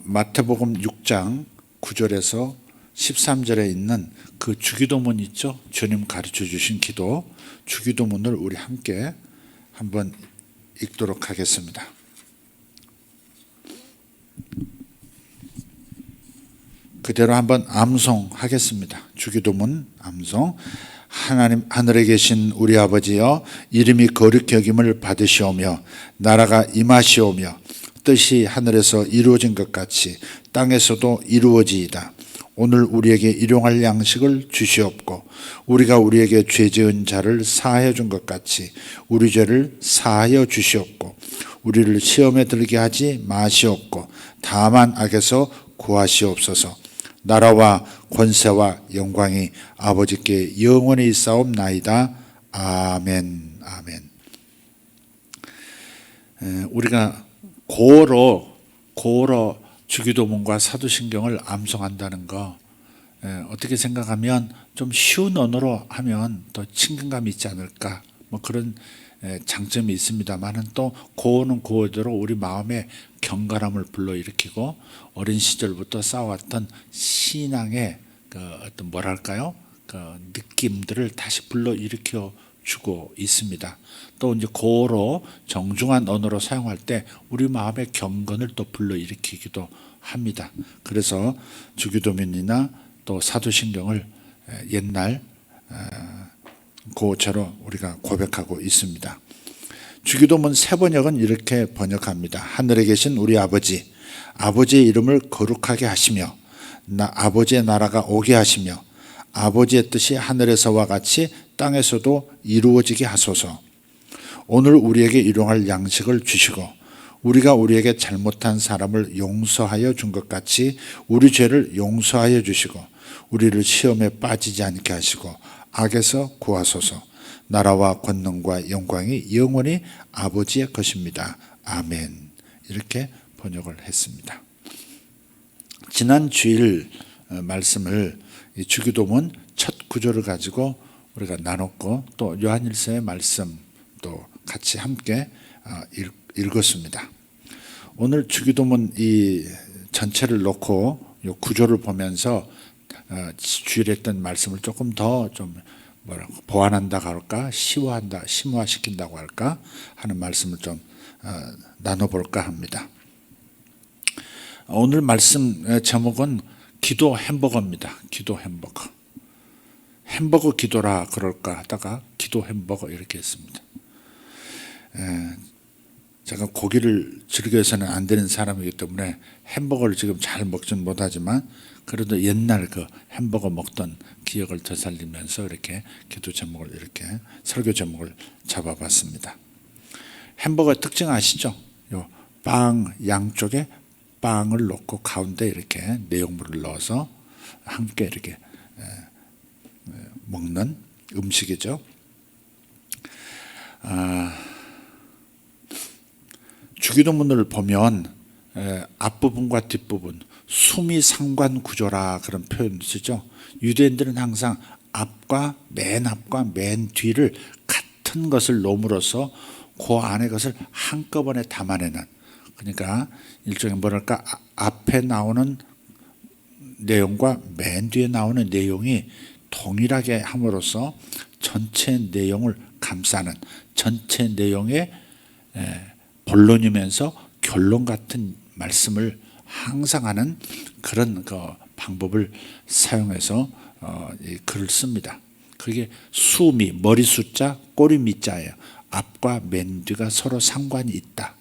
마태복음 6장 9절에서 13절에 있는 그 주기도문 있죠? 주님 가르쳐 주신 기도, 주기도문을 우리 함께 한번 읽도록 하겠습니다. 그대로 한번 암송하겠습니다. 주기도문 암송. 하나님 하늘에 계신 우리 아버지여, 이름이 거룩히 여김을 받으시오며 나라가 임하시오며 뜻이 하늘에서 이루어진 것 같이 땅에서도 이루어지이다. 오늘 우리에게 일용할 양식을 주시옵고 우리가 우리에게 죄 지은 자를 사하여 준 것 같이 우리 죄를 사하여 주시옵고 우리를 시험에 들게 하지 마시옵고 다만 악에서 구하시옵소서. 나라와 권세와 영광이 아버지께 영원히 있사옵나이다. 아멘. 아멘. 우리가 고어로 주기도문과 사도신경을 암송한다는 거, 어떻게 생각하면 좀 쉬운 언어로 하면 더 친근감이 있지 않을까, 뭐 그런 장점이 있습니다만은 또 고어는 고어대로 우리 마음에 경건함을 불러일으키고 어린 시절부터 쌓아왔던 신앙의 그 어떤 뭐랄까요, 그 느낌들을 다시 불러일으켜 주고 있습니다. 또 이제 고어로 정중한 언어로 사용할 때 우리 마음의 경건을 또 불러일으키기도 합니다. 그래서 주기도문이나 또 사도신경을 옛날 고어처럼 우리가 고백하고 있습니다. 주기도문 세 번역은 이렇게 번역합니다. 하늘에 계신 우리 아버지, 아버지의 이름을 거룩하게 하시며 아버지의 나라가 오게 하시며 아버지의 뜻이 하늘에서와 같이 땅에서도 이루어지게 하소서. 오늘 우리에게 일용할 양식을 주시고 우리가 우리에게 잘못한 사람을 용서하여 준 것 같이 우리 죄를 용서하여 주시고 우리를 시험에 빠지지 않게 하시고 악에서 구하소서. 나라와 권능과 영광이 영원히 아버지의 것입니다. 아멘. 이렇게 번역을 했습니다. 지난 주일 말씀을 이 주기도문 첫 구절을 가지고 우리가 나눴고 또 요한일서의 말씀도 같이 함께 읽었습니다. 오늘 주기도문 이 전체를 놓고 이 구조를 보면서 주일에 했던 말씀을 조금 더 좀 보완한다고 할까, 심화시킨다고 할까 하는 말씀을 좀 나눠볼까 합니다. 오늘 말씀 제목은 기도 햄버거입니다. 기도 햄버거. 햄버거 기도라 그럴까 하다가 기도 햄버거 이렇게 했습니다. 제가 고기를 즐겨서는 안 되는 사람이기 때문에 햄버거를 지금 잘 먹지는 못하지만 그래도 옛날 그 햄버거 먹던 기억을 되살리면서 이렇게 기도 제목을 이렇게 설교 제목을 잡아봤습니다. 햄버거의 특징 아시죠? 요 빵 양쪽에 빵을 넣고 가운데 이렇게 내용물을 넣어서 함께 이렇게 먹는 음식이죠. 주기도문을 보면 앞부분과 뒷부분 수미상관 구조라 그런 표현 쓰죠. 유대인들은 항상 앞과 맨 뒤를 같은 것을 놓음으로써 그 안의 것을 한꺼번에 담아내는, 그러니까 일종의 뭐랄까 앞에 나오는 내용과 맨 뒤에 나오는 내용이 동일하게 함으로써 전체 내용을 감싸는, 전체 내용의 본론이면서 결론 같은 말씀을 항상 하는 그런 그 방법을 사용해서 이 글을 씁니다. 그게 수미, 머리 숫자, 꼬리 미자예요. 앞과 맨 뒤가 서로 상관이 있다.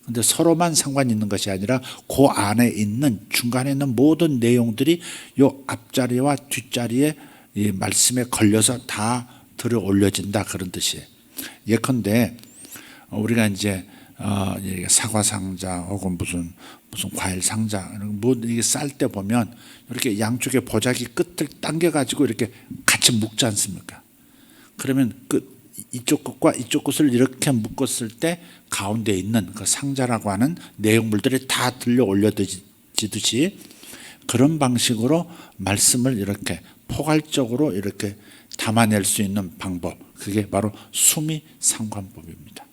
근데 서로만 상관이 있는 것이 아니라 그 안에 있는 중간에 있는 모든 내용들이 요 앞자리와 뒷자리에 이 말씀에 걸려서 다 들어 올려진다 그런 뜻이에요. 예컨대 우리가 이제 사과 상자 혹은 무슨 과일 상자 뭐 이게 쌀 때 보면 이렇게 양쪽에 보자기 끝을 당겨 가지고 이렇게 같이 묶지 않습니까? 그러면 이쪽 것과 이쪽 것을 이렇게 묶었을 때 가운데 있는 그 상자라고 하는 내용물들이 다 들려 올려지듯이 그런 방식으로 말씀을 이렇게 포괄적으로 이렇게 담아낼 수 있는 방법, 그게 바로 수미상관법입니다.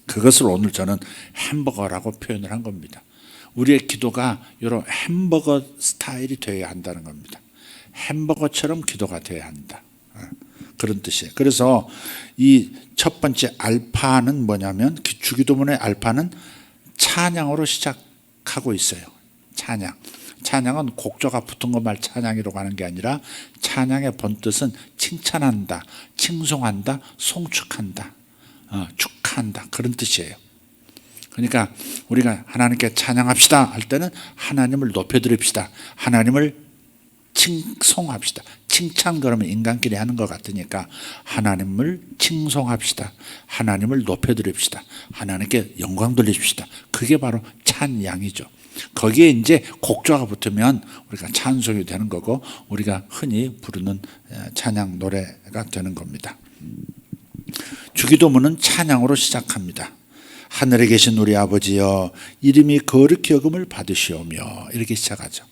그것을 오늘 저는 햄버거라고 표현을 한 겁니다. 우리의 기도가 이런 햄버거 스타일이 되어야 한다는 겁니다. 햄버거처럼 기도가 되어야 한다. 그런 뜻이에요. 그래서 이 첫 번째 알파는 뭐냐면 주기도문의 알파는 찬양으로 시작하고 있어요. 찬양. 찬양은 곡조가 붙은 것만 찬양이라고 하는 게 아니라 찬양의 본뜻은 칭찬한다, 칭송한다, 송축한다, 축하한다 그런 뜻이에요. 그러니까 우리가 하나님께 찬양합시다 할 때는 하나님을 높여드립시다. 하나님을 칭송합시다. 칭찬 그러면 인간끼리 하는 것 같으니까 하나님을 칭송합시다. 하나님을 높여드립시다. 하나님께 영광 돌립시다. 그게 바로 찬양이죠. 거기에 이제 곡조가 붙으면 우리가 찬송이 되는 거고 우리가 흔히 부르는 찬양 노래가 되는 겁니다. 주기도문은 찬양으로 시작합니다. 하늘에 계신 우리 아버지여 이름이 거룩히 여김을 받으시오며 이렇게 시작하죠.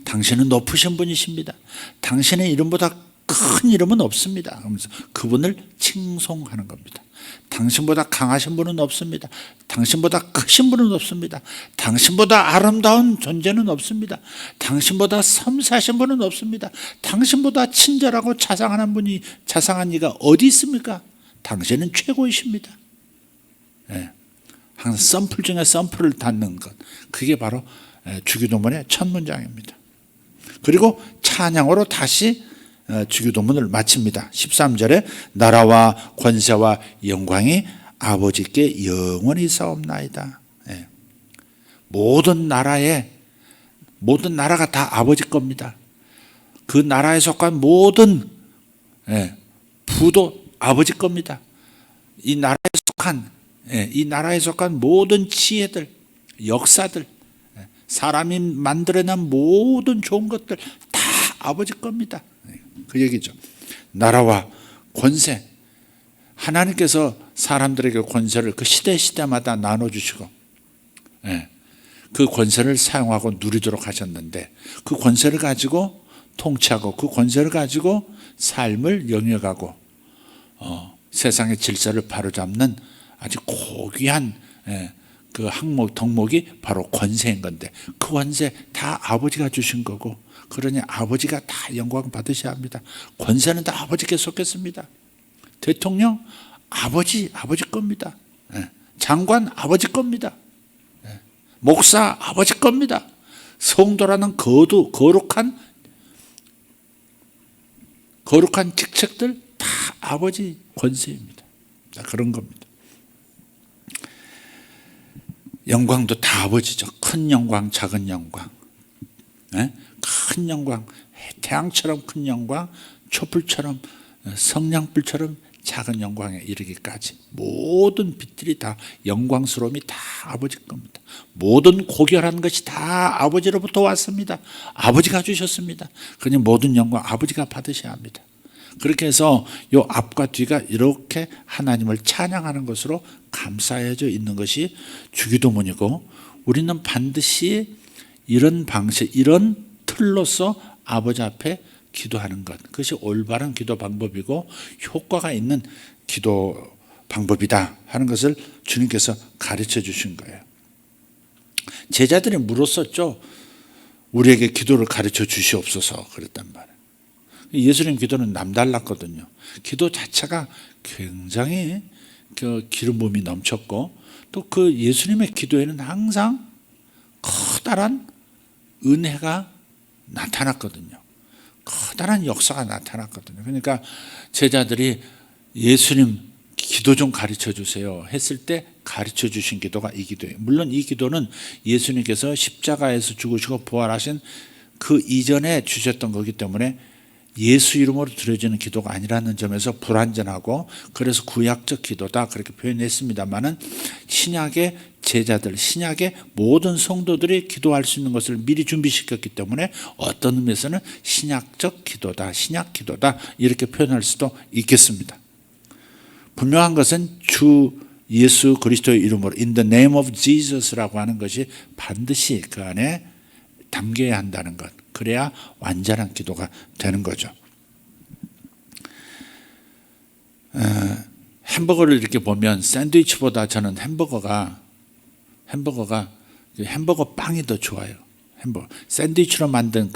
당신은 높으신 분이십니다. 당신의 이름보다 큰 이름은 없습니다. 그러면서 그분을 칭송하는 겁니다. 당신보다 강하신 분은 없습니다. 당신보다 크신 분은 없습니다. 당신보다 아름다운 존재는 없습니다. 당신보다 섬세하신 분은 없습니다. 당신보다 친절하고 자상한 이가 어디 있습니까? 당신은 최고이십니다. 네. 항상 썸플 중에 썸플을 닫는 것, 그게 바로 주기도문의 첫 문장입니다. 그리고 찬양으로 다시 주기도문을 마칩니다. 13절에 나라와 권세와 영광이 아버지께 영원히 있사옵나이다. 모든 나라가 다 아버지 겁니다. 그 나라에 속한 모든 부도 아버지 겁니다. 이 나라에 속한 모든 지혜들, 역사들, 사람이 만들어낸 모든 좋은 것들 다 아버지 겁니다. 그 얘기죠. 나라와 권세, 하나님께서 사람들에게 권세를 그 시대마다 나눠주시고 그 권세를 사용하고 누리도록 하셨는데 그 권세를 가지고 통치하고 그 권세를 가지고 삶을 영위하고 세상의 질서를 바로잡는 아주 고귀한 그 항목, 덕목이 바로 권세인 건데 그 권세 다 아버지가 주신 거고 그러니 아버지가 다 영광 받으셔야 합니다. 권세는 다 아버지께 속했습니다. 대통령 아버지 겁니다. 장관 아버지 겁니다. 목사 아버지 겁니다. 성도라는 거룩한 직책들 다 아버지 권세입니다. 그런 겁니다. 영광도 다 아버지죠. 큰 영광, 작은 영광. 큰 영광, 태양처럼 큰 영광, 촛불처럼 성냥불처럼 작은 영광에 이르기까지 모든 빛들이 다 영광스러움이 다 아버지 겁니다. 모든 고결한 것이 다 아버지로부터 왔습니다. 아버지가 주셨습니다. 그러니 모든 영광 아버지가 받으셔야 합니다. 그렇게 해서 이 앞과 뒤가 이렇게 하나님을 찬양하는 것으로 감싸여져 있는 것이 주기도문이고 우리는 반드시 이런 방식, 이런 틀로서 아버지 앞에 기도하는 것, 그것이 올바른 기도 방법이고 효과가 있는 기도 방법이다 하는 것을 주님께서 가르쳐 주신 거예요. 제자들이 물었었죠. 우리에게 기도를 가르쳐 주시옵소서 그랬단 말이에요. 예수님 기도는 남달랐거든요. 기도 자체가 굉장히 그 기름 부음이 넘쳤고 또 그 예수님의 기도에는 항상 커다란 은혜가 나타났거든요. 커다란 역사가 나타났거든요. 그러니까 제자들이 예수님 기도 좀 가르쳐 주세요 했을 때 가르쳐 주신 기도가 이 기도예요. 물론 이 기도는 예수님께서 십자가에서 죽으시고 부활하신 그 이전에 주셨던 거기 때문에 예수 이름으로 드려지는 기도가 아니라는 점에서 불완전하고 그래서 구약적 기도다 그렇게 표현했습니다마는 신약의 제자들, 신약의 모든 성도들이 기도할 수 있는 것을 미리 준비시켰기 때문에 어떤 의미에서는 신약적 기도다, 신약 기도다 이렇게 표현할 수도 있겠습니다. 분명한 것은 주 예수 그리스도의 이름으로 In the name of Jesus라고 하는 것이 반드시 그 안에 담겨야 한다는 것. 그래야 완전한 기도가 되는 거죠. 햄버거를 이렇게 보면 샌드위치보다 저는 햄버거가 햄버거 빵이 더 좋아요. 햄버거 샌드위치로 만든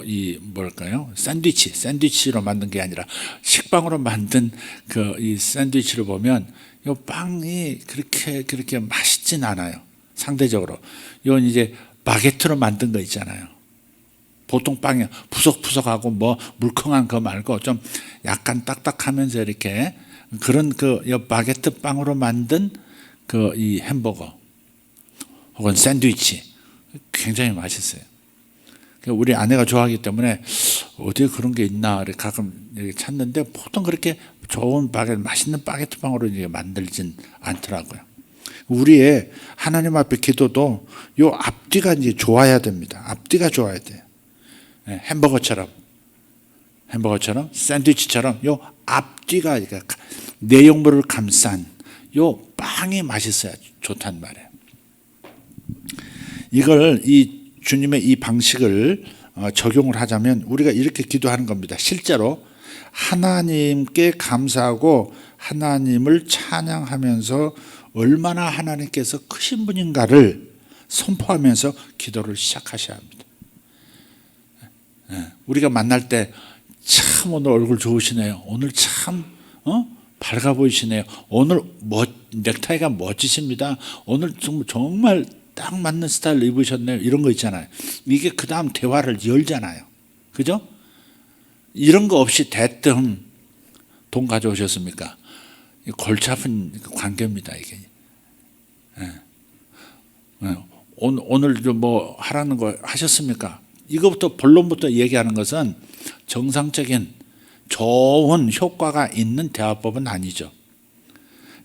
이 뭘까요? 샌드위치로 만든 게 아니라 식빵으로 만든 이 샌드위치를 보면 이 빵이 그렇게 맛있진 않아요. 상대적으로. 이건 이제 바게트로 만든 거 있잖아요. 보통 빵이 푸석푸석하고 뭐 물컹한 거 말고 좀 약간 딱딱하면서 이렇게 그런 이 바게트 빵으로 만든 이 햄버거 혹은 샌드위치 굉장히 맛있어요. 우리 아내가 좋아하기 때문에 어디에 그런 게 있나 가끔 이렇게 찾는데 보통 그렇게 좋은 맛있는 바게트 빵으로 이제 만들진 않더라고요. 우리의 하나님 앞에 기도도 요 앞뒤가 이제 좋아야 됩니다. 앞뒤가 좋아야 돼요. 햄버거처럼 샌드위치처럼 요 앞뒤가 내용물을 감싼 요 빵이 맛있어야 좋단 말이에요. 이걸 이 주님의 이 방식을 적용을 하자면 우리가 이렇게 기도하는 겁니다. 실제로 하나님께 감사하고 하나님을 찬양하면서 얼마나 하나님께서 크신 분인가를 선포하면서 기도를 시작하셔야 합니다. 우리가 만날 때 참 오늘 얼굴 좋으시네요. 오늘 참 밝아 보이시네요. 오늘 넥타이가 멋지십니다. 오늘 정말 딱 맞는 스타일 입으셨네요. 이런 거 있잖아요. 이게 그 다음 대화를 열잖아요. 그죠? 이런 거 없이 대뜸 돈 가져오셨습니까? 골치 아픈 관계입니다. 이게. 오늘 뭐 하라는 거 하셨습니까? 이거부터 본론부터 얘기하는 것은 정상적인 좋은 효과가 있는 대화법은 아니죠.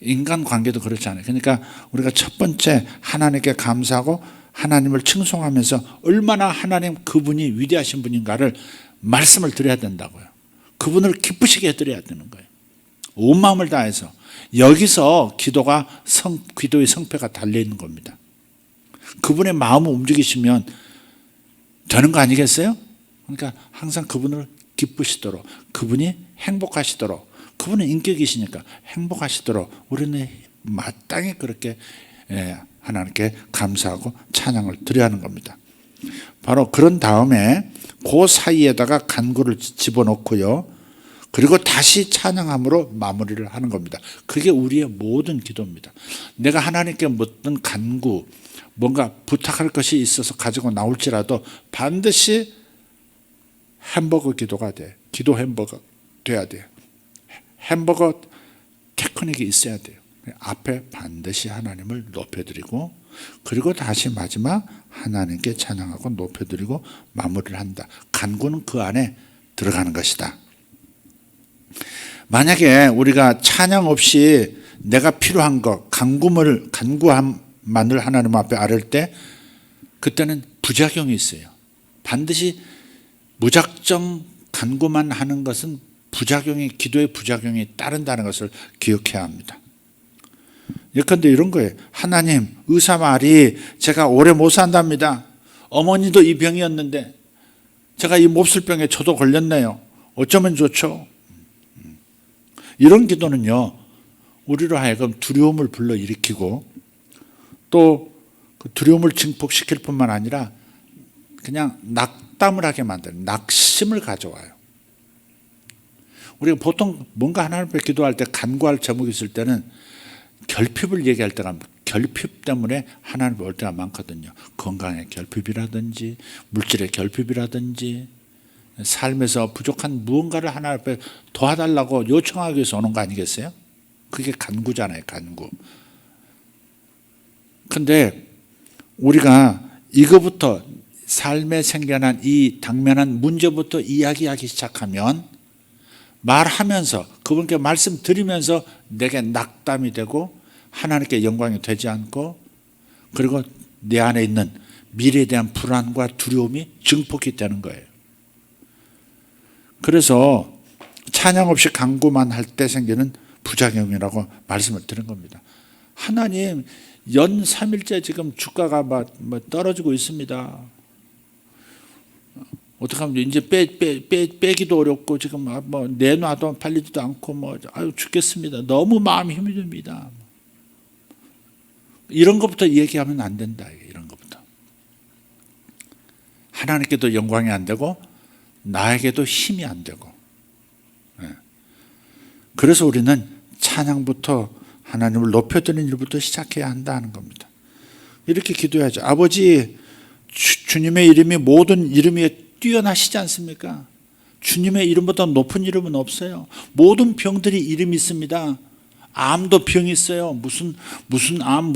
인간관계도 그렇지 않아요. 그러니까 우리가 첫 번째 하나님께 감사하고 하나님을 칭송하면서 얼마나 하나님 그분이 위대하신 분인가를 말씀을 드려야 된다고요. 그분을 기쁘시게 해드려야 되는 거예요. 온 마음을 다해서. 여기서 기도의 성패가 달려있는 겁니다. 그분의 마음을 움직이시면 되는 거 아니겠어요? 그러니까 항상 그분을 기쁘시도록, 그분이 행복하시도록, 그분은 인격이시니까 행복하시도록 우리는 마땅히 그렇게 하나님께 감사하고 찬양을 드려야 하는 겁니다. 바로 그런 다음에 그 사이에다가 간구를 집어넣고요. 그리고 다시 찬양함으로 마무리를 하는 겁니다. 그게 우리의 모든 기도입니다. 내가 하나님께 묻던 간구, 뭔가 부탁할 것이 있어서 가지고 나올지라도 반드시 햄버거 기도가 돼. 기도 햄버거 돼야 돼요. 햄버거 테크닉이 있어야 돼요. 앞에 반드시 하나님을 높여드리고 그리고 다시 마지막 하나님께 찬양하고 높여드리고 마무리를 한다. 간구는 그 안에 들어가는 것이다. 만약에 우리가 찬양 없이 내가 필요한 것, 간구만을 하나님 앞에 아뢰을 때 그때는 부작용이 있어요. 반드시 무작정 간구만 하는 것은 기도의 부작용이 따른다는 것을 기억해야 합니다. 예컨대 이런 거예요. 하나님, 의사말이 제가 오래 못 산답니다. 어머니도 이 병이었는데 제가 이 몹쓸병에 저도 걸렸네요. 어쩌면 좋죠? 이런 기도는요, 우리로 하여금 두려움을 불러일으키고 또 그 두려움을 증폭시킬 뿐만 아니라 그냥 낙담을 하게 만드는, 낙심을 가져와요. 우리가 보통 뭔가 하나님 앞에 기도할 때 간구할 제목이 있을 때는 결핍을 얘기할 때가 결핍 때문에 하나님 올 때가 많거든요. 건강의 결핍이라든지 물질의 결핍이라든지 삶에서 부족한 무언가를 하나님 앞에 도와달라고 요청하기 위해서 오는 거 아니겠어요? 그게 간구잖아요. 간구. 근데 우리가 이거부터 삶에 생겨난 이 당면한 문제부터 이야기하기 시작하면 말하면서 그분께 말씀드리면서 내게 낙담이 되고 하나님께 영광이 되지 않고 그리고 내 안에 있는 미래에 대한 불안과 두려움이 증폭이 되는 거예요. 그래서 찬양 없이 간구만 할 때 생기는 부작용이라고 말씀을 드린 겁니다. 하나님, 연 3일째 지금 주가가 떨어지고 있습니다. 어떻게 하면 이제 빼기도 어렵고 지금 뭐 내놔도 팔리지도 않고 아유 죽겠습니다. 너무 마음이 힘이 듭니다. 이런 것부터 얘기하면 안 된다. 이런 것부터. 하나님께도 영광이 안 되고 나에게도 힘이 안 되고. 그래서 우리는 찬양부터 하나님을 높여드리는 일부터 시작해야 한다는 겁니다. 이렇게 기도해야죠. 아버지, 주님의 이름이 모든 이름 위에 뛰어나시지 않습니까? 주님의 이름보다 높은 이름은 없어요. 모든 병들이 이름이 있습니다. 암도 병이 있어요. 무슨 암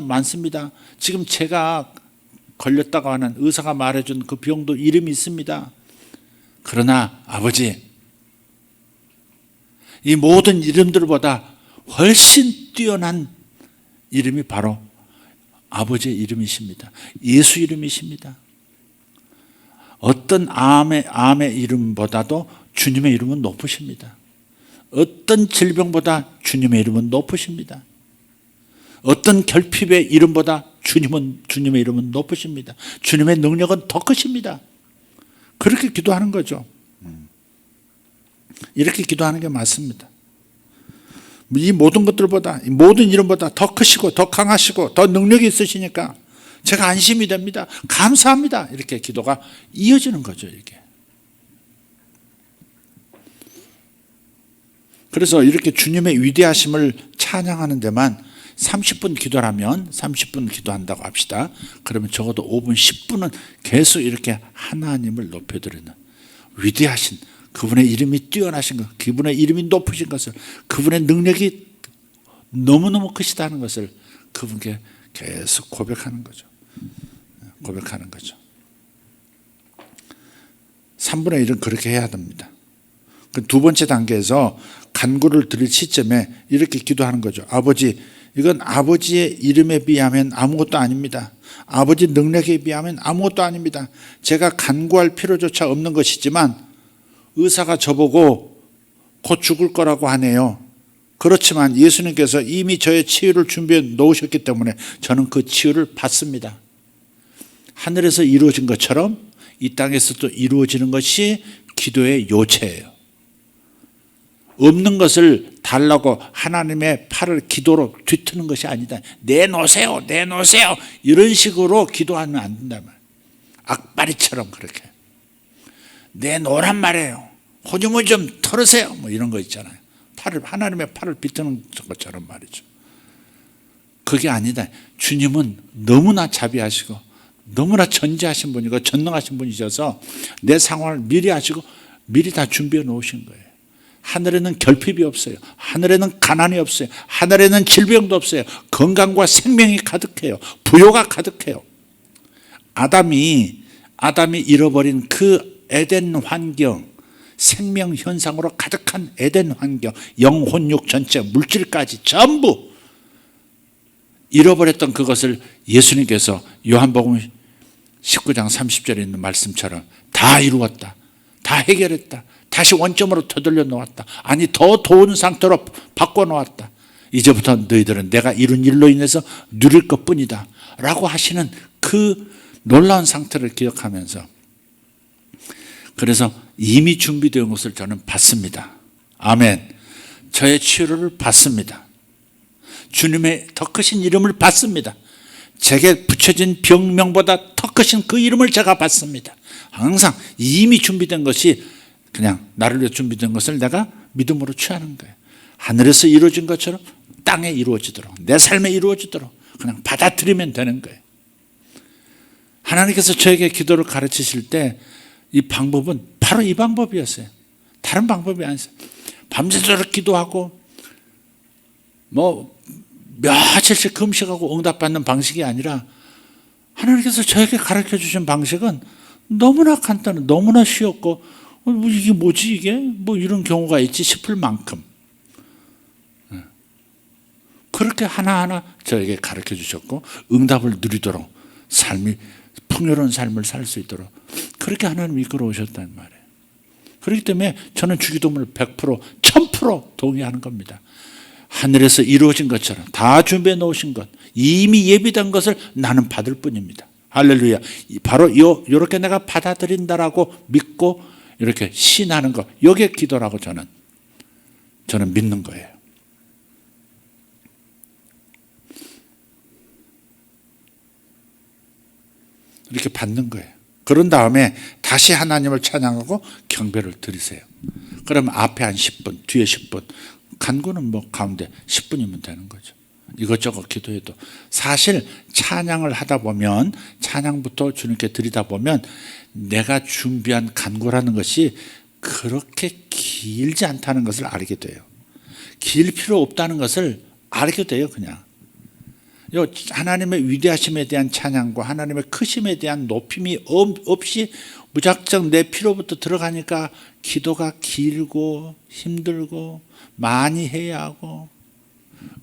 많습니다. 지금 제가 걸렸다고 하는 의사가 말해준 그 병도 이름이 있습니다. 그러나 아버지, 이 모든 이름들보다 훨씬 뛰어난 이름이 바로 아버지의 이름이십니다. 예수 이름이십니다. 어떤 암의 이름보다도 주님의 이름은 높으십니다. 어떤 질병보다 주님의 이름은 높으십니다. 어떤 결핍의 이름보다 주님의 이름은 높으십니다. 주님의 능력은 더 크십니다. 그렇게 기도하는 거죠. 이렇게 기도하는 게 맞습니다. 이 모든 것들보다, 이 모든 이름보다 더 크시고 더 강하시고 더 능력이 있으시니까 제가 안심이 됩니다. 감사합니다. 이렇게 기도가 이어지는 거죠. 이렇게. 그래서 이렇게 주님의 위대하심을 찬양하는 데만 30분 기도라면 30분 기도한다고 합시다. 그러면 적어도 5분, 10분은 계속 이렇게 하나님을 높여드리는 위대하신 그분의 이름이 뛰어나신 것, 그분의 이름이 높으신 것을, 그분의 능력이 너무너무 크시다는 것을 그분께 계속 고백하는 거죠. 고백하는 거죠. 3분의 1은 그렇게 해야 됩니다. 두 번째 단계에서 간구를 드릴 시점에 이렇게 기도하는 거죠. 아버지, 이건 아버지의 이름에 비하면 아무것도 아닙니다. 아버지 능력에 비하면 아무것도 아닙니다. 제가 간구할 필요조차 없는 것이지만 의사가 저보고 곧 죽을 거라고 하네요. 그렇지만 예수님께서 이미 저의 치유를 준비해 놓으셨기 때문에 저는 그 치유를 받습니다. 하늘에서 이루어진 것처럼 이 땅에서도 이루어지는 것이 기도의 요체예요. 없는 것을 달라고 하나님의 팔을 기도로 뒤트는 것이 아니다. 내놓으세요, 내놓으세요. 이런 식으로 기도하면 안 된단 말이에요. 악바리처럼 그렇게. 내놓으란 말이에요. 호주머니 좀 털으세요. 뭐 이런 거 있잖아요. 하나님의 팔을 비트는 것처럼 말이죠. 그게 아니다. 주님은 너무나 자비하시고 너무나 전지하신 분이고 전능하신 분이셔서 내 상황을 미리 아시고 미리 다 준비해 놓으신 거예요. 하늘에는 결핍이 없어요. 하늘에는 가난이 없어요. 하늘에는 질병도 없어요. 건강과 생명이 가득해요. 부요가 가득해요. 아담이 잃어버린 그 에덴 환경, 생명 현상으로 가득한 에덴 환경, 영혼육 전체, 물질까지 전부 잃어버렸던 그것을 예수님께서 요한복음 19장 30절에 있는 말씀처럼 다 이루었다. 다 해결했다. 다시 원점으로 되돌려 놓았다. 아니 더 좋은 상태로 바꿔놓았다. 이제부터 너희들은 내가 이룬 일로 인해서 누릴 것뿐이다 라고 하시는 그 놀라운 상태를 기억하면서, 그래서 이미 준비된 것을 저는 받습니다. 아멘. 저의 치유를 받습니다. 주님의 더 크신 이름을 받습니다. 제게 붙여진 병명보다 더 크신 그 이름을 제가 받습니다. 항상 이미 준비된 것이, 그냥 나를 위해 준비된 것을 내가 믿음으로 취하는 거예요. 하늘에서 이루어진 것처럼 땅에 이루어지도록, 내 삶에 이루어지도록 그냥 받아들이면 되는 거예요. 하나님께서 저에게 기도를 가르치실 때 이 방법은 바로 이 방법이었어요. 다른 방법이 아니었어요. 밤새도록 기도하고 뭐 며칠씩 금식하고 응답받는 방식이 아니라 하나님께서 저에게 가르쳐 주신 방식은 너무나 간단해, 너무나 쉬웠고 이게 뭐지 이게? 뭐 이런 경우가 있지 싶을 만큼 그렇게 하나하나 저에게 가르쳐 주셨고, 응답을 누리도록 삶이 풍요로운 삶을 살 수 있도록 그렇게 하나님 이끌어 오셨단 말이에요. 그렇기 때문에 저는 주기도문을 100%, 1000% 동의하는 겁니다. 하늘에서 이루어진 것처럼 다 준비해 놓으신 것, 이미 예비된 것을 나는 받을 뿐입니다. 할렐루야. 바로 이렇게 내가 받아들인다라고 믿고 이렇게 신하는 것, 이게 기도라고 저는 믿는 거예요. 이렇게 받는 거예요. 그런 다음에 다시 하나님을 찬양하고 경배를 드리세요. 그러면 앞에 한 10분, 뒤에 10분, 간구는 뭐 가운데 10분이면 되는 거죠. 이것저것 기도해도 사실 찬양을 하다 보면, 찬양부터 주님께 드리다 보면 내가 준비한 간구라는 것이 그렇게 길지 않다는 것을 알게 돼요. 길 필요 없다는 것을 알게 돼요. 그냥 하나님의 위대하심에 대한 찬양과 하나님의 크심에 대한 높임이 없이 무작정 내 필요부터 들어가니까 기도가 길고 힘들고 많이 해야 하고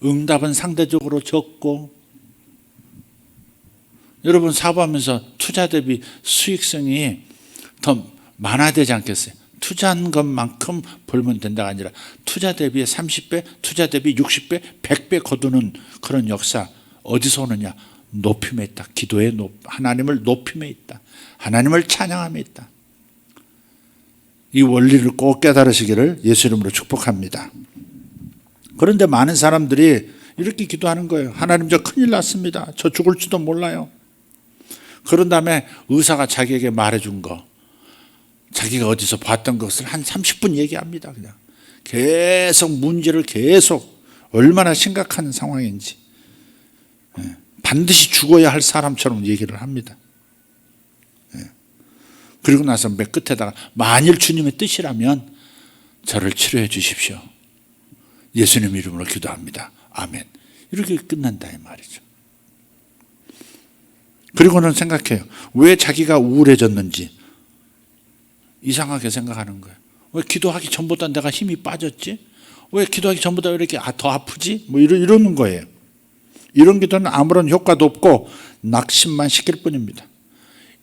응답은 상대적으로 적고. 여러분 사업하면서 투자 대비 수익성이 더 많아야 되지 않겠어요? 투자한 것만큼 벌면 된다가 아니라 투자 대비 30배, 투자 대비 60배, 100배 거두는 그런 역사 어디서 오느냐? 높임에 있다. 기도의 하나님을 높임에 있다. 하나님을 찬양함에 있다. 이 원리를 꼭 깨달으시기를 예수 이름으로 축복합니다. 그런데 많은 사람들이 이렇게 기도하는 거예요. 하나님 저 큰일 났습니다. 저 죽을지도 몰라요. 그런 다음에 의사가 자기에게 말해준 거, 자기가 어디서 봤던 것을 한 30분 얘기합니다. 그냥 계속 문제를 계속 얼마나 심각한 상황인지, 반드시 죽어야 할 사람처럼 얘기를 합니다. 그리고 나서 맨 끝에다가 만일 주님의 뜻이라면 저를 치료해 주십시오. 예수님 이름으로 기도합니다. 아멘. 이렇게 끝난다 이 말이죠. 그리고는 생각해요. 왜 자기가 우울해졌는지 이상하게 생각하는 거예요. 왜 기도하기 전보다 내가 힘이 빠졌지? 왜 기도하기 전보다 왜 이렇게 더 아프지? 뭐 이러는 거예요. 이런 기도는 아무런 효과도 없고 낙심만 시킬 뿐입니다.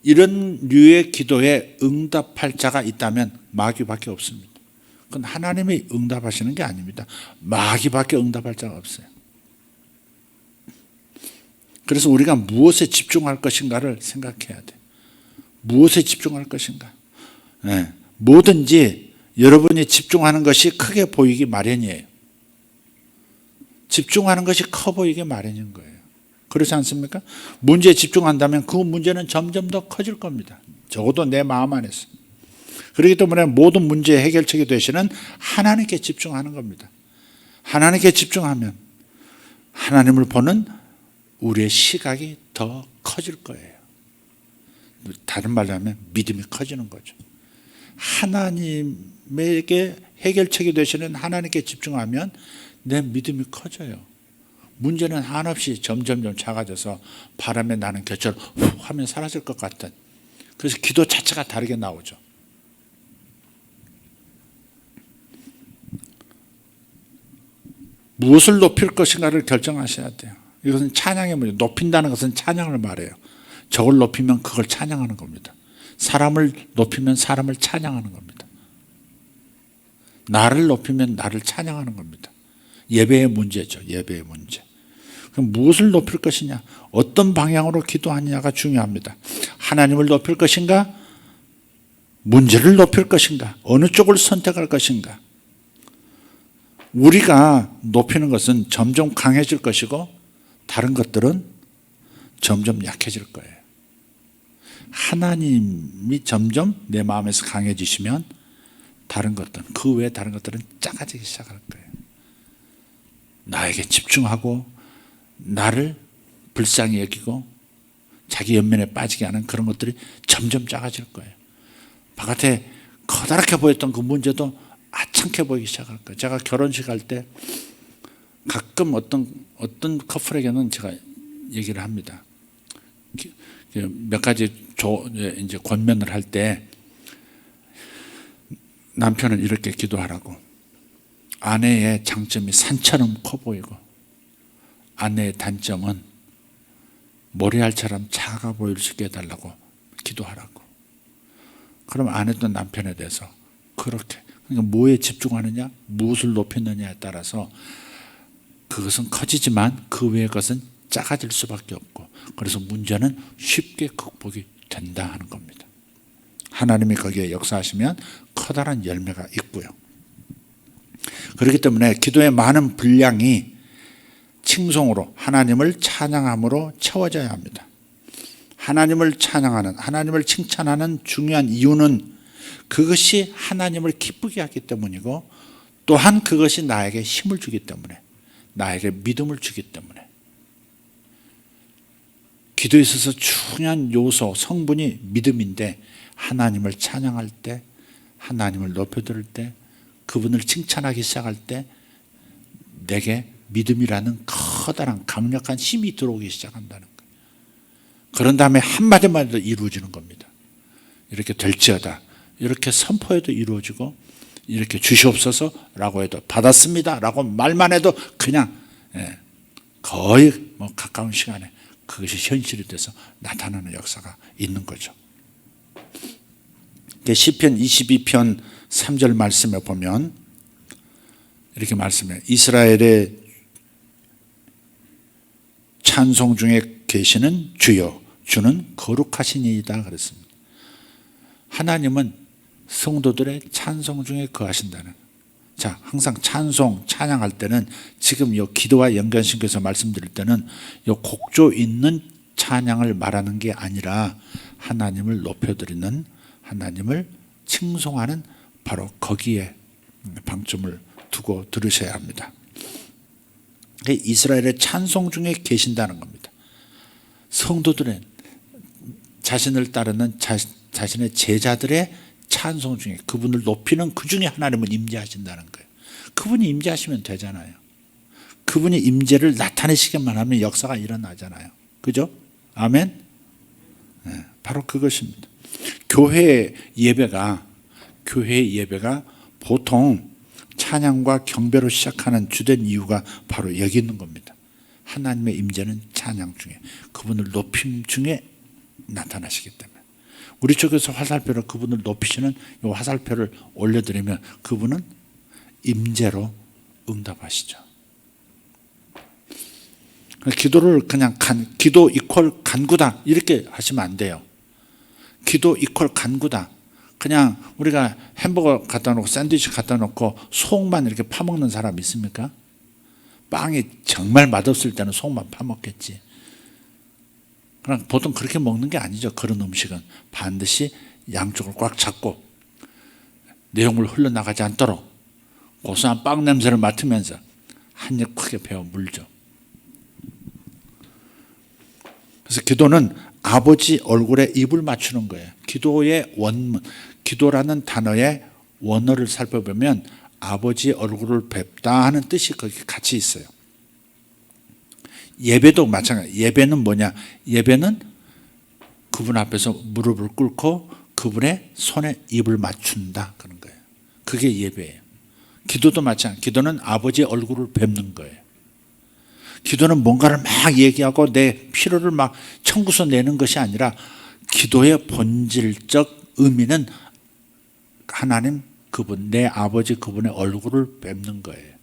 이런 류의 기도에 응답할 자가 있다면 마귀밖에 없습니다. 그건 하나님이 응답하시는 게 아닙니다. 마귀밖에 응답할 자가 없어요. 그래서 우리가 무엇에 집중할 것인가를 생각해야 돼. 무엇에 집중할 것인가? 뭐든지 여러분이 집중하는 것이 크게 보이기 마련이에요. 집중하는 것이 커 보이기 마련인 거예요. 그렇지 않습니까? 문제에 집중한다면 그 문제는 점점 더 커질 겁니다. 적어도 내 마음 안에서. 그렇기 때문에 모든 문제의 해결책이 되시는 하나님께 집중하는 겁니다. 하나님께 집중하면 하나님을 보는 우리의 시각이 더 커질 거예요. 다른 말로 하면 믿음이 커지는 거죠. 하나님에게 해결책이 되시는 하나님께 집중하면 내 믿음이 커져요. 문제는 한없이 점점 작아져서 바람에 나는 겨처럼 훅 하면 사라질 것 같은, 그래서 기도 자체가 다르게 나오죠. 무엇을 높일 것인가를 결정하셔야 돼요. 이것은 찬양의 문제. 높인다는 것은 찬양을 말해요. 저걸 높이면 그걸 찬양하는 겁니다. 사람을 높이면 사람을 찬양하는 겁니다. 나를 높이면 나를 찬양하는 겁니다. 예배의 문제죠. 예배의 문제. 그럼 무엇을 높일 것이냐, 어떤 방향으로 기도하느냐가 중요합니다. 하나님을 높일 것인가, 문제를 높일 것인가, 어느 쪽을 선택할 것인가. 우리가 높이는 것은 점점 강해질 것이고 다른 것들은 점점 약해질 거예요. 하나님이 점점 내 마음에서 강해지시면 다른 것들은, 그 외에 다른 것들은 작아지기 시작할 거예요. 나에게 집중하고 나를 불쌍히 여기고 자기 연면에 빠지게 하는 그런 것들이 점점 작아질 거예요. 바깥에 커다랗게 보였던 그 문제도 아창게 보이기 시작할 거예요. 제가 결혼식 할 때 가끔 어떤 커플에게는 제가 얘기를 합니다. 몇 가지 이제 권면을 할 때 남편은 이렇게 기도하라고. 아내의 장점이 산처럼 커 보이고 아내의 단점은 모래알처럼 작아 보일 수 있게 해달라고 기도하라고. 그럼 아내도 남편에 대해서 그렇게, 그러니까 뭐에 집중하느냐, 무엇을 높이느냐에 따라서 그것은 커지지만 그 외의 것은 작아질 수밖에 없고, 그래서 문제는 쉽게 극복이 된다 하는 겁니다. 하나님이 거기에 역사하시면 커다란 열매가 있고요. 그렇기 때문에 기도의 많은 분량이 칭송으로, 하나님을 찬양함으로 채워져야 합니다. 하나님을 찬양하는, 하나님을 칭찬하는 중요한 이유는 그것이 하나님을 기쁘게 하기 때문이고, 또한 그것이 나에게 힘을 주기 때문에, 나에게 믿음을 주기 때문에. 기도에 있어서 중요한 요소, 성분이 믿음인데, 하나님을 찬양할 때, 하나님을 높여드릴 때, 그분을 칭찬하기 시작할 때 내게 믿음이라는 커다란 강력한 힘이 들어오기 시작한다는 거예요. 그런 다음에 한마디만 해도 이루어지는 겁니다. 이렇게 될지어다, 이렇게 선포해도 이루어지고, 이렇게 주시옵소서라고 해도 받았습니다라고 말만 해도 그냥 거의 가까운 시간에 그것이 현실이 돼서 나타나는 역사가 있는 거죠. 시편 22편 3절 말씀에 보면 이렇게 말씀해요. 이스라엘의 찬송 중에 계시는 주여, 주는 거룩하시니이다 그랬습니다. 하나님은 성도들의 찬송 중에 거하신다는. 자, 항상 찬송, 찬양할 때는 지금 이 기도와 연관시켜서 말씀드릴 때는 이 곡조 있는 찬양을 말하는 게 아니라 하나님을 높여드리는, 하나님을 칭송하는 바로 거기에 방점을 두고 들으셔야 합니다. 이스라엘의 찬송 중에 계신다는 겁니다. 성도들은 자신을 따르는 자신의 제자들의 찬송 중에, 그분을 높이는 그 중에 하나님은 임재하신다는 거예요. 그분이 임재하시면 되잖아요. 그분이 임재를 나타내시기만 하면 역사가 일어나잖아요. 그죠? 아멘? 네, 바로 그것입니다. 교회 예배가 보통 찬양과 경배로 시작하는 주된 이유가 바로 여기 있는 겁니다. 하나님의 임재는 찬양 중에, 그분을 높임 중에 나타나시기 때문에. 우리 쪽에서 화살표로 그분을 높이시는 이 화살표를 올려드리면 그분은 임재로 응답하시죠. 기도를 그냥 기도 이퀄 간구다 이렇게 하시면 안 돼요. 기도 이퀄 간구다. 그냥 우리가 햄버거 갖다 놓고 샌드위치 갖다 놓고 속만 이렇게 파먹는 사람 있습니까? 빵이 정말 맛없을 때는 속만 파먹겠지. 그냥 보통 그렇게 먹는 게 아니죠. 그런 음식은 반드시 양쪽을 꽉 잡고 내용물 흘러나가지 않도록 고소한 빵 냄새를 맡으면서 한 입 크게 베어 물죠. 그래서 기도는 아버지 얼굴에 입을 맞추는 거예요. 기도의 원문, 기도라는 단어의 원어를 살펴보면 아버지 얼굴을 뵙다 하는 뜻이 거기 같이 있어요. 예배도 마찬가지. 예배는 뭐냐? 예배는 그분 앞에서 무릎을 꿇고 그분의 손에 입을 맞춘다 그런 거예요. 그게 예배예요. 기도도 마찬가지. 기도는 아버지 얼굴을 뵙는 거예요. 기도는 뭔가를 막 얘기하고 내 필요를 막 청구서 내는 것이 아니라 기도의 본질적 의미는 하나님 그분, 내 아버지 그분의 얼굴을 뵙는 거예요.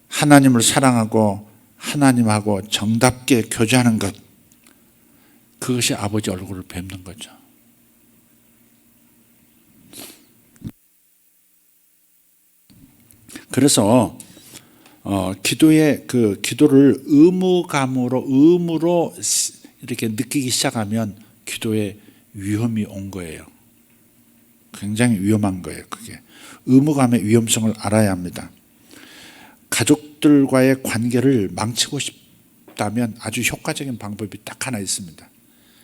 하나님을 사랑하고 하나님하고 정답게 교제하는 것, 그것이 아버지 얼굴을 뵙는 거죠. 그래서 기도의 기도를 의무로 이렇게 느끼기 시작하면 기도에 위험이 온 거예요. 굉장히 위험한 거예요. 그게 의무감의 위험성을 알아야 합니다. 가족들과의 관계를 망치고 싶다면 아주 효과적인 방법이 딱 하나 있습니다.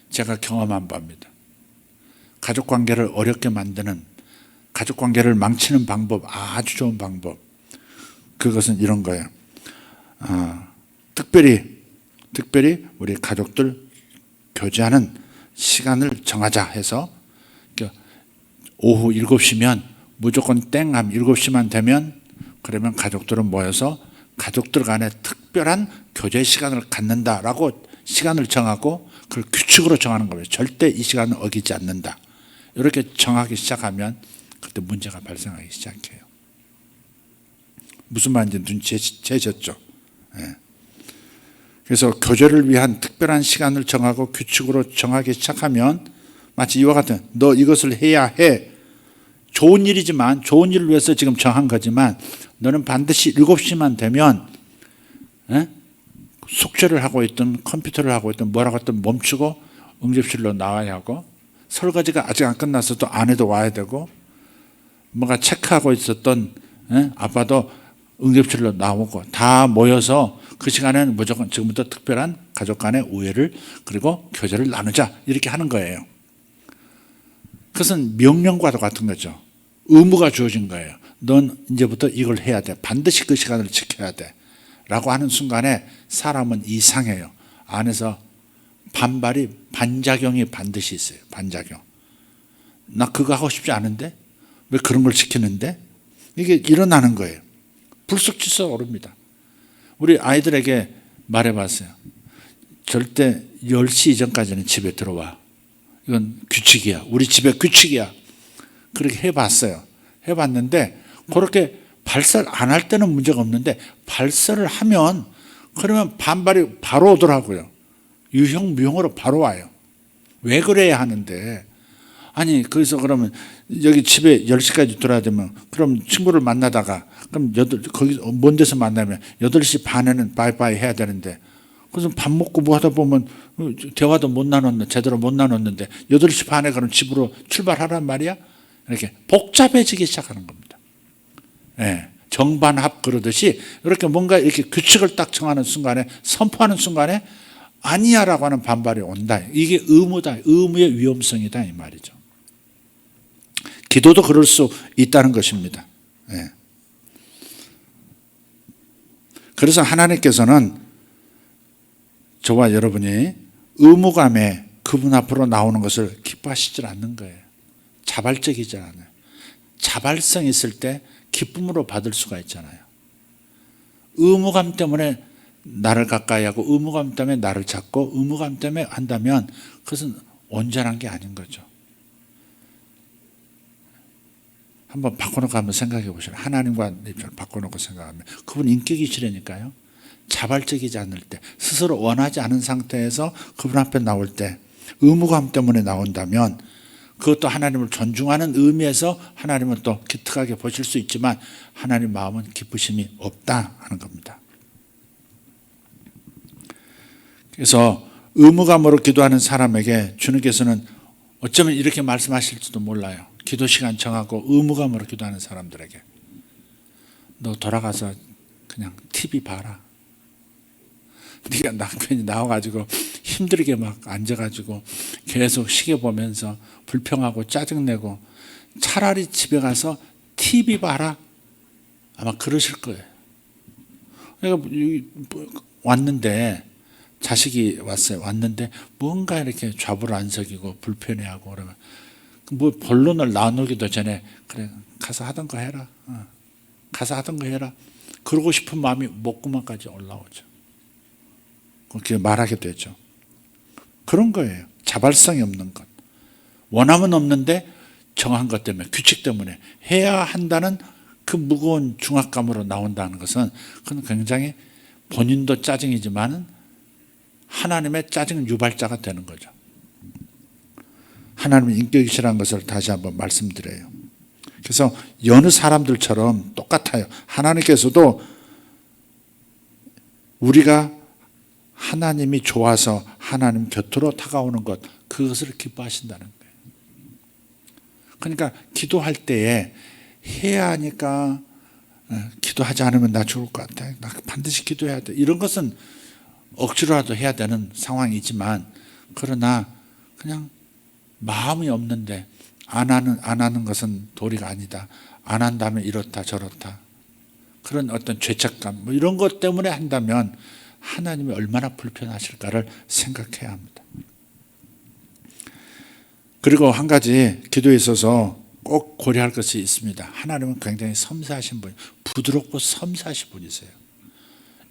제가 경험한 바입니다. 가족 관계를 어렵게 만드는, 가족 관계를 망치는 방법, 아주 좋은 방법. 그것은 이런 거예요. 특별히 우리 가족들 교제하는 시간을 정하자 해서 오후 7시면 무조건 땡함 7시만 되면 그러면 가족들은 모여서 가족들 간에 특별한 교제 시간을 갖는다라고 시간을 정하고 그걸 규칙으로 정하는 거예요. 절대 이 시간은 어기지 않는다. 이렇게 정하기 시작하면 그때 문제가 발생하기 시작해요. 무슨 말인지 눈치채셨죠? 네. 그래서 교제를 위한 특별한 시간을 정하고 규칙으로 정하기 시작하면 마치 이와 같은, 너 이것을 해야 해. 좋은 일이지만, 좋은 일을 위해서 지금 정한 거지만 너는 반드시 7시만 되면 숙제를 하고 있든 컴퓨터를 하고 있든 뭐라고 했든 멈추고 응접실로 나와야 하고, 설거지가 아직 안 끝났어도 아내도 와야 되고, 뭔가 체크하고 있었던 아빠도 응접실로 나오고, 다 모여서 그 시간에는 무조건 지금부터 특별한 가족 간의 우애를 그리고 교제를 나누자, 이렇게 하는 거예요. 그것은 명령과도 같은 거죠. 의무가 주어진 거예요. 넌 이제부터 이걸 해야 돼. 반드시 그 시간을 지켜야 돼. 라고 하는 순간에 사람은 이상해요. 안에서 반작용이 반드시 있어요. 반작용. 나 그거 하고 싶지 않은데? 왜 그런 걸 지키는데? 이게 일어나는 거예요. 불쑥 오릅니다. 우리 아이들에게 말해봤어요. 절대 10시 이전까지는 집에 들어와. 이건 규칙이야. 우리 집의 규칙이야. 그렇게 해봤어요. 해봤는데 그렇게 발설 안 할 때는 문제가 없는데, 발설을 하면 그러면 반발이 바로 오더라고요. 유형무형으로 바로 와요. 왜 그래야 하는데, 아니 거기서 그러면 여기 집에 10시까지 들어야 되면, 그럼 친구를 만나다가 그럼 거기 먼 데서 만나면 8시 반에는 바이바이 해야 되는데, 그래서 밥 먹고 뭐 하다 보면 대화도 못 나눴는데, 제대로 못 나눴는데 8시 반에 그럼 집으로 출발하란 말이야. 이렇게 복잡해지기 시작하는 겁니다. 예, 정반합 그러듯이 이렇게 뭔가 이렇게 규칙을 딱 정하는 순간에, 선포하는 순간에 아니야라고 하는 반발이 온다. 이게 의무다. 의무의 위험성이다, 이 말이죠. 기도도 그럴 수 있다는 것입니다. 예. 그래서 하나님께서는 저와 여러분이 의무감에 그분 앞으로 나오는 것을 기뻐하시질 않는 거예요. 자발적이지 않아요. 자발성 있을 때 기쁨으로 받을 수가 있잖아요. 의무감 때문에 나를 가까이 하고, 의무감 때문에 나를 찾고, 의무감 때문에 한다면 그것은 온전한 게 아닌 거죠. 한번 바꿔놓고 한번 생각해 보시라. 하나님과 입장을 바꿔놓고 생각하면 그분 인격이 지르니까요. 자발적이지 않을 때, 스스로 원하지 않은 상태에서 그분 앞에 나올 때 의무감 때문에 나온다면, 그것도 하나님을 존중하는 의미에서 하나님은 또 기특하게 보실 수 있지만 하나님 마음은 기쁘심이 없다 하는 겁니다. 그래서 의무감으로 기도하는 사람에게 주님께서는 어쩌면 이렇게 말씀하실지도 몰라요. 기도 시간 정하고 의무감으로 기도하는 사람들에게, 너 돌아가서 그냥 TV 봐라. 네가 남편이 나와가지고 힘들게 막 앉아가지고 계속 시계 보면서 불평하고 짜증내고, 차라리 집에 가서 TV 봐라. 아마 그러실 거예요. 그러니까 왔는데, 자식이 왔어요. 왔는데 뭔가 이렇게 좌불안석이고 불편해하고 그러면 뭐 본론을 나누기도 전에, 그래 가서 하던 거 해라. 가서 하던 거 해라. 그러고 싶은 마음이 목구멍까지 올라오죠. 그렇게 말하게 되죠. 그런 거예요. 자발성이 없는 것. 원함은 없는데 정한 것 때문에, 규칙 때문에 해야 한다는 그 무거운 중압감으로 나온다는 것은, 그건 굉장히 본인도 짜증이지만 하나님의 짜증 유발자가 되는 거죠. 하나님의 인격이시라는 것을 다시 한번 말씀드려요. 그래서 여느 사람들처럼 똑같아요. 하나님께서도 우리가 하나님이 좋아서 하나님 곁으로 다가오는 것, 그것을 기뻐하신다는 거예요. 그러니까 기도할 때에 해야 하니까, 기도하지 않으면 나 죽을 것 같아, 나 반드시 기도해야 돼, 이런 것은 억지로라도 해야 되는 상황이지만, 그러나 그냥 마음이 없는데 안 하는 것은 도리가 아니다, 안 한다면 이렇다 저렇다, 그런 어떤 죄책감 뭐 이런 것 때문에 한다면 하나님이 얼마나 불편하실까를 생각해야 합니다. 그리고 한 가지 기도에 있어서 꼭 고려할 것이 있습니다. 하나님은 굉장히 섬세하신 분, 부드럽고 섬세하신 분이세요.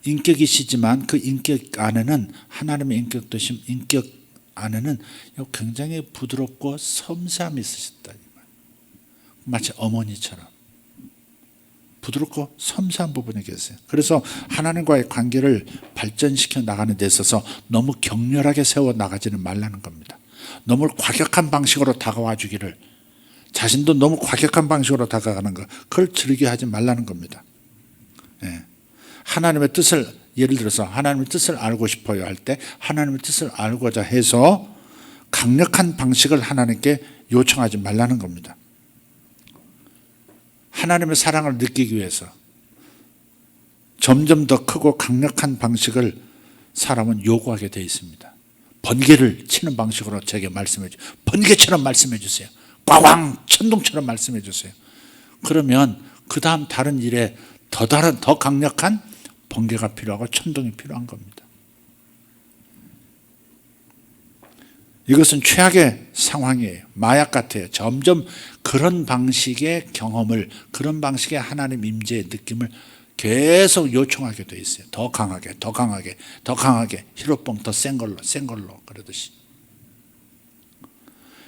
인격이시지만 그 인격 안에는, 하나님의 인격 안에는 굉장히 부드럽고 섬세함이 있으시다. 마치 어머니처럼 부드럽고 섬세한 부분이 계세요. 그래서 하나님과의 관계를 발전시켜 나가는 데 있어서 너무 격렬하게 세워 나가지는 말라는 겁니다. 너무 과격한 방식으로 다가와 주기를, 자신도 너무 과격한 방식으로 다가가는 것, 그걸 즐겨 하지 말라는 겁니다. 예. 하나님의 뜻을 예를 들어서 하나님의 뜻을 알고 싶어요 할 때 하나님의 뜻을 알고자 해서 강력한 방식을 하나님께 요청하지 말라는 겁니다. 하나님의 사랑을 느끼기 위해서 점점 더 크고 강력한 방식을 사람은 요구하게 되어 있습니다. 번개를 치는 방식으로 제게 말씀해 주세요. 번개처럼 말씀해 주세요. 꽝꽝 천둥처럼 말씀해 주세요. 그러면 그 다음 다른 일에 더 강력한 번개가 필요하고 천둥이 필요한 겁니다. 이것은 최악의 상황이에요. 마약 같아요. 점점 그런 방식의 경험을, 그런 방식의 하나님 임재의 느낌을 계속 요청하게 돼 있어요. 더 강하게, 더 강하게, 더 강하게, 히로뽕 더 센 걸로 그러듯이.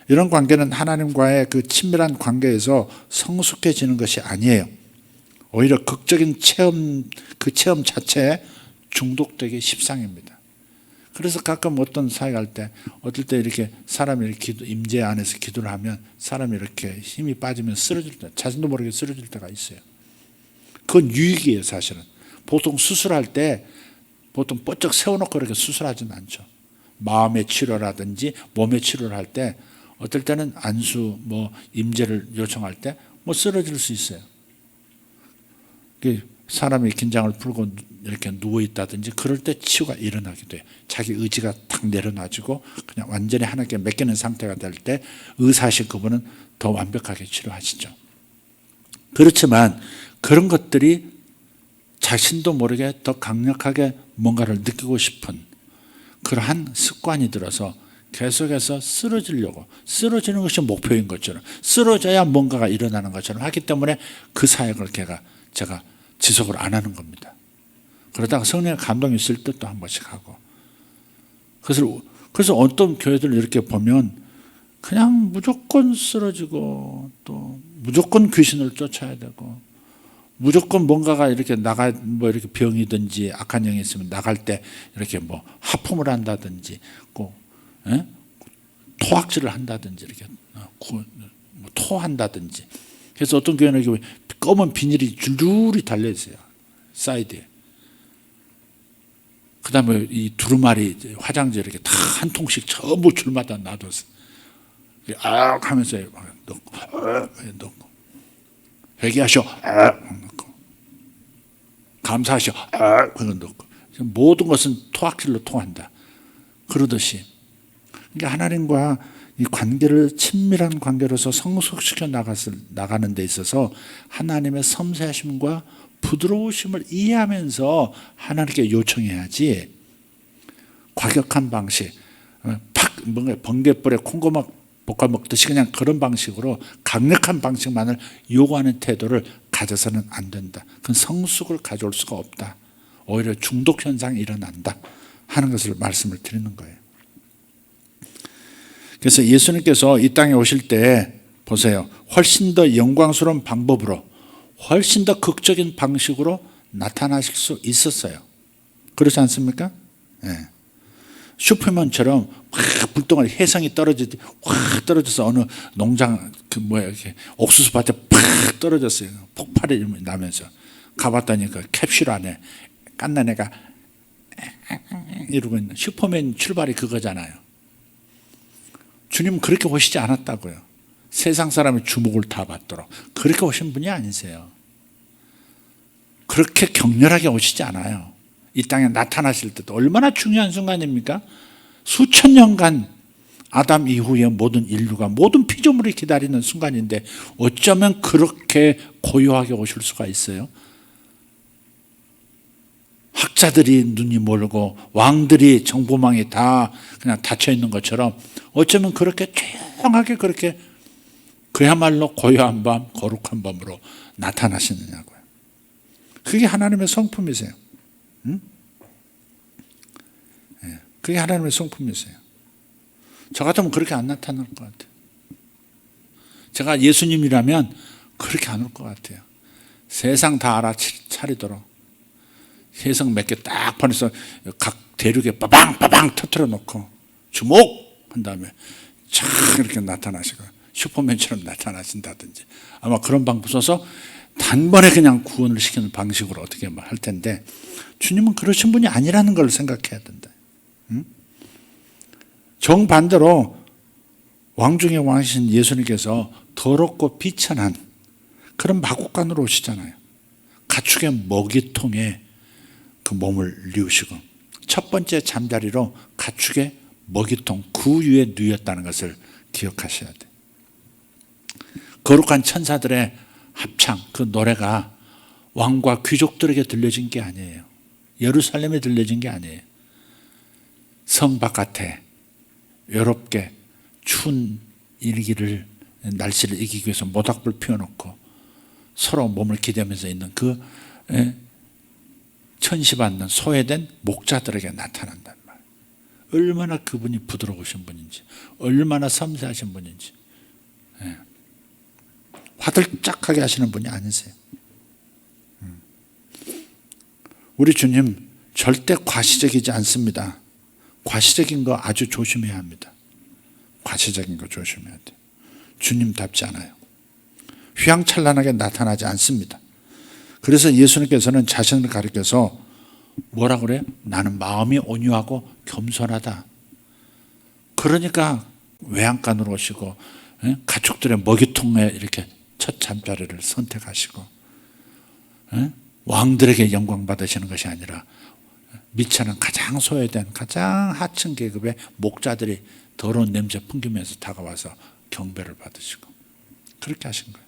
이런 관계는 하나님과의 그 친밀한 관계에서 성숙해지는 것이 아니에요. 오히려 극적인 체험, 그 체험 자체에 중독되기 십상입니다. 그래서 가끔 어떤 사역할 때, 어떨 때 이렇게 사람이 임재 안에서 기도를 하면 사람이 이렇게 힘이 빠지면 쓰러질 때, 자신도 모르게 쓰러질 때가 있어요. 그건 유익이에요, 사실은. 보통 수술할 때 보통 뻗쩍 세워놓고 이렇게 수술하지는 않죠. 마음의 치료라든지 몸의 치료를 할 때 어떨 때는 안수, 임재를 요청할 때 쓰러질 수 있어요. 사람이 긴장을 풀고 이렇게 누워 있다든지 그럴 때 치유가 일어나게 돼요. 자기 의지가 탁 내려놔지고 그냥 완전히 하나님께 맡기는 상태가 될 때 의사하신 그분은 더 완벽하게 치료하시죠. 그렇지만 그런 것들이 자신도 모르게 더 강력하게 뭔가를 느끼고 싶은 그러한 습관이 들어서 계속해서 쓰러지는 것이 목표인 것처럼, 쓰러져야 뭔가가 일어나는 것처럼 하기 때문에 그 사역을 제가 지속을 안 하는 겁니다. 그러다가 성령의 감동이 있을 때 또 한 번씩 하고. 그래서 어떤 교회들 이렇게 보면 그냥 무조건 쓰러지고 또 무조건 귀신을 쫓아야 되고 무조건 뭔가가 이렇게 이렇게 병이든지 악한 영이 있으면 나갈 때 이렇게 하품을 한다든지 토악질을 한다든지 이렇게 토한다든지. 그래서 어떤 교회는 이렇게 검은 비닐이 줄줄이 달려 있어요. 사이드에. 그 다음에 이 두루마리 화장지 이렇게 다 한 통씩 전부 줄마다 놔둬서 하면서 넣고 회개하셔 넣고 감사하셔 그거 넣고 모든 것은 토악질로 통한다. 그러듯이 그러니까 하나님과 이 관계를 친밀한 관계로서 성숙시켜 나가는 데 있어서 하나님의 섬세하심과 부드러우심을 이해하면서 하나님께 요청해야지 과격한 방식, 뭔가 번갯불에 콩고막 볶아 먹듯이 그냥 그런 방식으로 강력한 방식만을 요구하는 태도를 가져서는 안 된다. 그건 성숙을 가져올 수가 없다. 오히려 중독 현상이 일어난다 하는 것을 말씀을 드리는 거예요. 그래서 예수님께서 이 땅에 오실 때 보세요. 훨씬 더 영광스러운 방법으로 훨씬 더 극적인 방식으로 나타나실 수 있었어요. 그렇지 않습니까? 네. 슈퍼맨처럼 확 불덩어리 혜성이 확 떨어져서 어느 농장 이렇게 옥수수 밭에 팍 떨어졌어요. 폭발이 나면서 가봤더니 그 캡슐 안에 깐난 애가 이러고 있는 슈퍼맨 출발이 그거잖아요. 주님은 그렇게 오시지 않았다고요. 세상 사람의 주목을 다 받도록 그렇게 오신 분이 아니세요. 그렇게 격렬하게 오시지 않아요. 이 땅에 나타나실 때도 얼마나 중요한 순간입니까? 수천 년간 아담 이후에 모든 인류가 모든 피조물이 기다리는 순간인데 어쩌면 그렇게 고요하게 오실 수가 있어요? 학자들이 눈이 멀고 왕들이 정보망이 다 그냥 닫혀 있는 것처럼 어쩌면 그렇게 조용하게 그렇게 그야말로 고요한 밤, 거룩한 밤으로 나타나시느냐고요. 그게 하나님의 성품이세요. 응? 네, 그게 하나님의 성품이세요. 저 같으면 그렇게 안 나타날 것 같아요. 제가 예수님이라면 그렇게 안 올 것 같아요. 세상 다 알아차리도록 세상 몇 개 딱 보내서 각 대륙에 빠방빠방 터뜨려 놓고 주목한 다음에 쫙 이렇게 나타나시고 슈퍼맨처럼 나타나신다든지 아마 그런 방법 써서 단번에 그냥 구원을 시키는 방식으로 어떻게 할 텐데 주님은 그러신 분이 아니라는 걸 생각해야 된다. 정반대로 왕중의 왕이신 예수님께서 더럽고 비천한 그런 마구간으로 오시잖아요. 가축의 먹이통에 그 몸을 뉘우시고 첫 번째 잠자리로 가축의 먹이통 그 위에 누였다는 것을 기억하셔야 돼요. 거룩한 천사들의 합창 그 노래가 왕과 귀족들에게 들려진 게 아니에요. 예루살렘에 들려진 게 아니에요. 성 바깥에 외롭게 추운 일기를 날씨를 이기기 위해서 모닥불 피워놓고 서로 몸을 기대면서 있는 그 천시받는 소외된 목자들에게 나타난단 말이에요. 얼마나 그분이 부드러우신 분인지, 얼마나 섬세하신 분인지, 화들짝하게 하시는 분이 아니세요. 우리 주님 절대 과시적이지 않습니다. 과시적인 거 아주 조심해야 합니다. 과시적인 거 조심해야 돼요. 주님답지 않아요. 휘황찬란하게 나타나지 않습니다. 그래서 예수님께서는 자신을 가리켜서 뭐라 그래요? 나는 마음이 온유하고 겸손하다. 그러니까 외양간으로 오시고 가축들의 먹이통에 이렇게 첫 잠자리를 선택하시고 왕들에게 영광 받으시는 것이 아니라 미천한 가장 소외된 가장 하층 계급의 목자들이 더러운 냄새 풍기면서 다가와서 경배를 받으시고 그렇게 하신 거예요.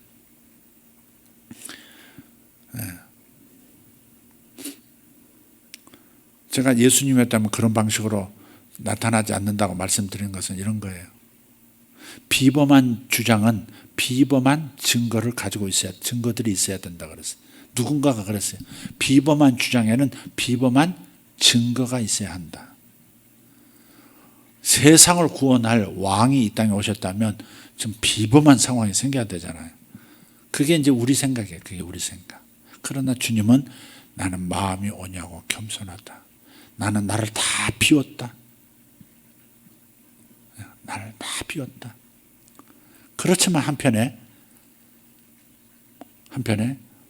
제가 예수님이었다면 그런 방식으로 나타나지 않는다고 말씀드린 것은 이런 거예요. 비범한 주장은 비범한 증거를 가지고 있어야, 증거들이 있어야 된다 그랬어요. 누군가가 그랬어요. 비범한 주장에는 비범한 증거가 있어야 한다. 세상을 구원할 왕이 이 땅에 오셨다면 좀 비범한 상황이 생겨야 되잖아요. 그게 이제 우리 생각이에요. 그게 우리 생각. 그러나 주님은 나는 마음이 온유하고 겸손하다. 나는 나를 다 비웠다. 나를 다 비웠다. 그렇지만 한편에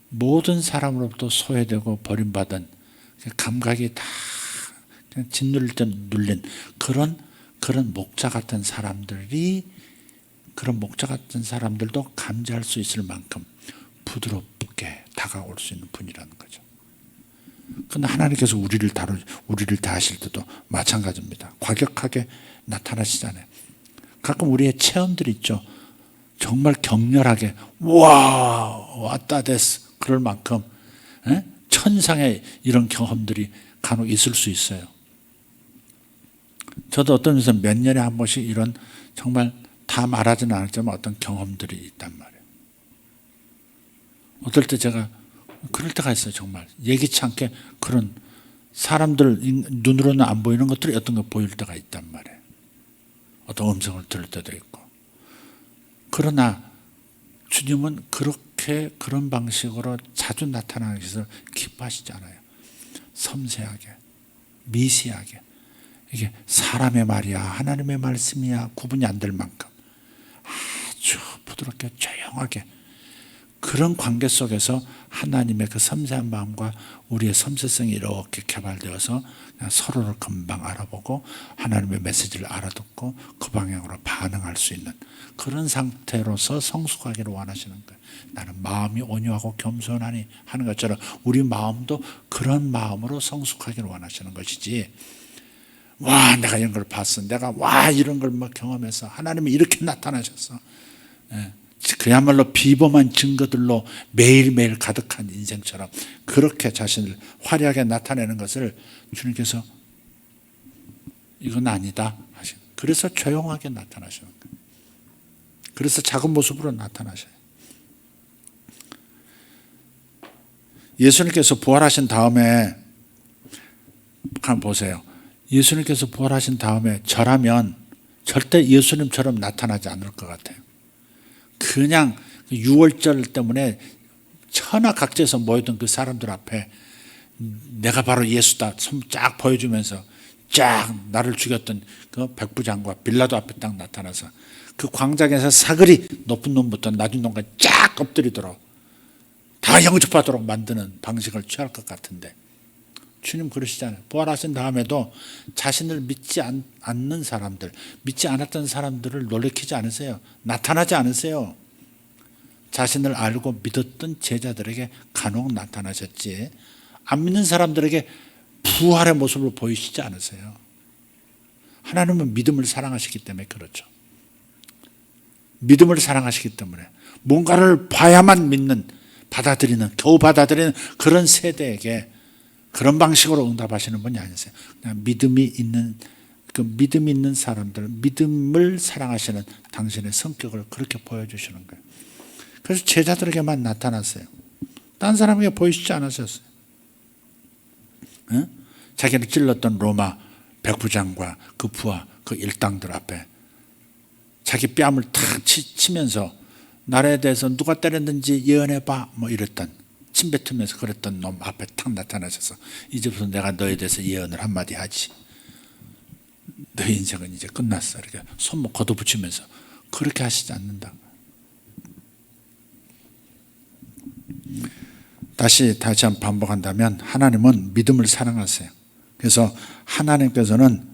모든 사람으로부터 소외되고 버림받은 감각이 다 그냥 짓눌릴 듯 눌린 그런 목자 같은 사람들이 그런 목자 같은 사람들도 감지할 수 있을 만큼 부드럽게 다가올 수 있는 분이라는 거죠. 그런데 하나님께서 우리를 대하실 때도 마찬가지입니다. 과격하게 나타나시잖아요. 가끔 우리의 체험들이 있죠. 정말 격렬하게 왔다 됐어. 그럴 만큼 천상의 이런 경험들이 간혹 있을 수 있어요. 저도 어떤 면에서 몇 년에 한 번씩 이런 정말 다 말하지는 않았지만 어떤 경험들이 있단 말이에요. 어떨 때 제가 그럴 때가 있어요. 정말 예기치 않게 그런 사람들 눈으로는 안 보이는 것들이 어떤 거 보일 때가 있단 말이에요. 어떤 음성을 들을 때도 있고. 그러나 주님은 그렇게 그런 방식으로 자주 나타나는 것을 기뻐하시지 않아요. 섬세하게, 미세하게. 이게 사람의 말이야, 하나님의 말씀이야 구분이 안 될 만큼 아주 부드럽게 조용하게 그런 관계 속에서 하나님의 그 섬세한 마음과 우리의 섬세성이 이렇게 개발되어서 서로를 금방 알아보고 하나님의 메시지를 알아듣고 그 방향으로 반응할 수 있는 그런 상태로서 성숙하기를 원하시는 거예요. 나는 마음이 온유하고 겸손하니 하는 것처럼 우리 마음도 그런 마음으로 성숙하기를 원하시는 것이지, 와 내가 이런 걸 봤어, 내가 와 이런 걸 막 경험해서 하나님이 이렇게 나타나셨어, 그야말로 비범한 증거들로 매일매일 가득한 인생처럼 그렇게 자신을 화려하게 나타내는 것을 주님께서 이건 아니다 하시는, 그래서 조용하게 나타나시는 거예요. 그래서 작은 모습으로 나타나셔요. 예수님께서 부활하신 다음에 한번 보세요. 예수님께서 부활하신 다음에 저라면 절대 예수님처럼 나타나지 않을 것 같아요. 그냥 6월절 때문에 천하각지에서 모였던 그 사람들 앞에 내가 바로 예수다 손 쫙 보여주면서 쫙 나를 죽였던 그 백부장과 빌라도 앞에 딱 나타나서 그 광장에서 사거리 높은 놈부터 낮은 놈까지 쫙 엎드리도록 다 다 영접하도록 만드는 방식을 취할 것 같은데 주님 그러시잖아요. 부활하신 다음에도 자신을 믿지 않는 사람들, 믿지 않았던 사람들을 놀래키지 않으세요. 나타나지 않으세요. 자신을 알고 믿었던 제자들에게 간혹 나타나셨지 안 믿는 사람들에게 부활의 모습을 보이시지 않으세요. 하나님은 믿음을 사랑하시기 때문에 그렇죠. 믿음을 사랑하시기 때문에 뭔가를 봐야만 믿는, 받아들이는, 겨우 받아들이는 그런 세대에게 그런 방식으로 응답하시는 분이 아니세요. 그냥 믿음이 있는 사람들, 믿음을 사랑하시는 당신의 성격을 그렇게 보여주시는 거예요. 그래서 제자들에게만 나타났어요. 딴 사람에게 보이시지 않으셨어요. 응? 자기를 찔렀던 로마 백부장과 그 부하, 그 일당들 앞에 자기 뺨을 탁 치면서 나라에 대해서 누가 때렸는지 예언해봐 뭐 이랬던, 침 뱉으면서 그랬던 놈 앞에 탁 나타나셔서 이제부터 내가 너에 대해서 예언을 한마디 하지. 너의 인생은 이제 끝났어. 이렇게 손목 걷어붙이면서 그렇게 하시지 않는다. 다시 한번 반복한다면 하나님은 믿음을 사랑하세요. 그래서 하나님께서는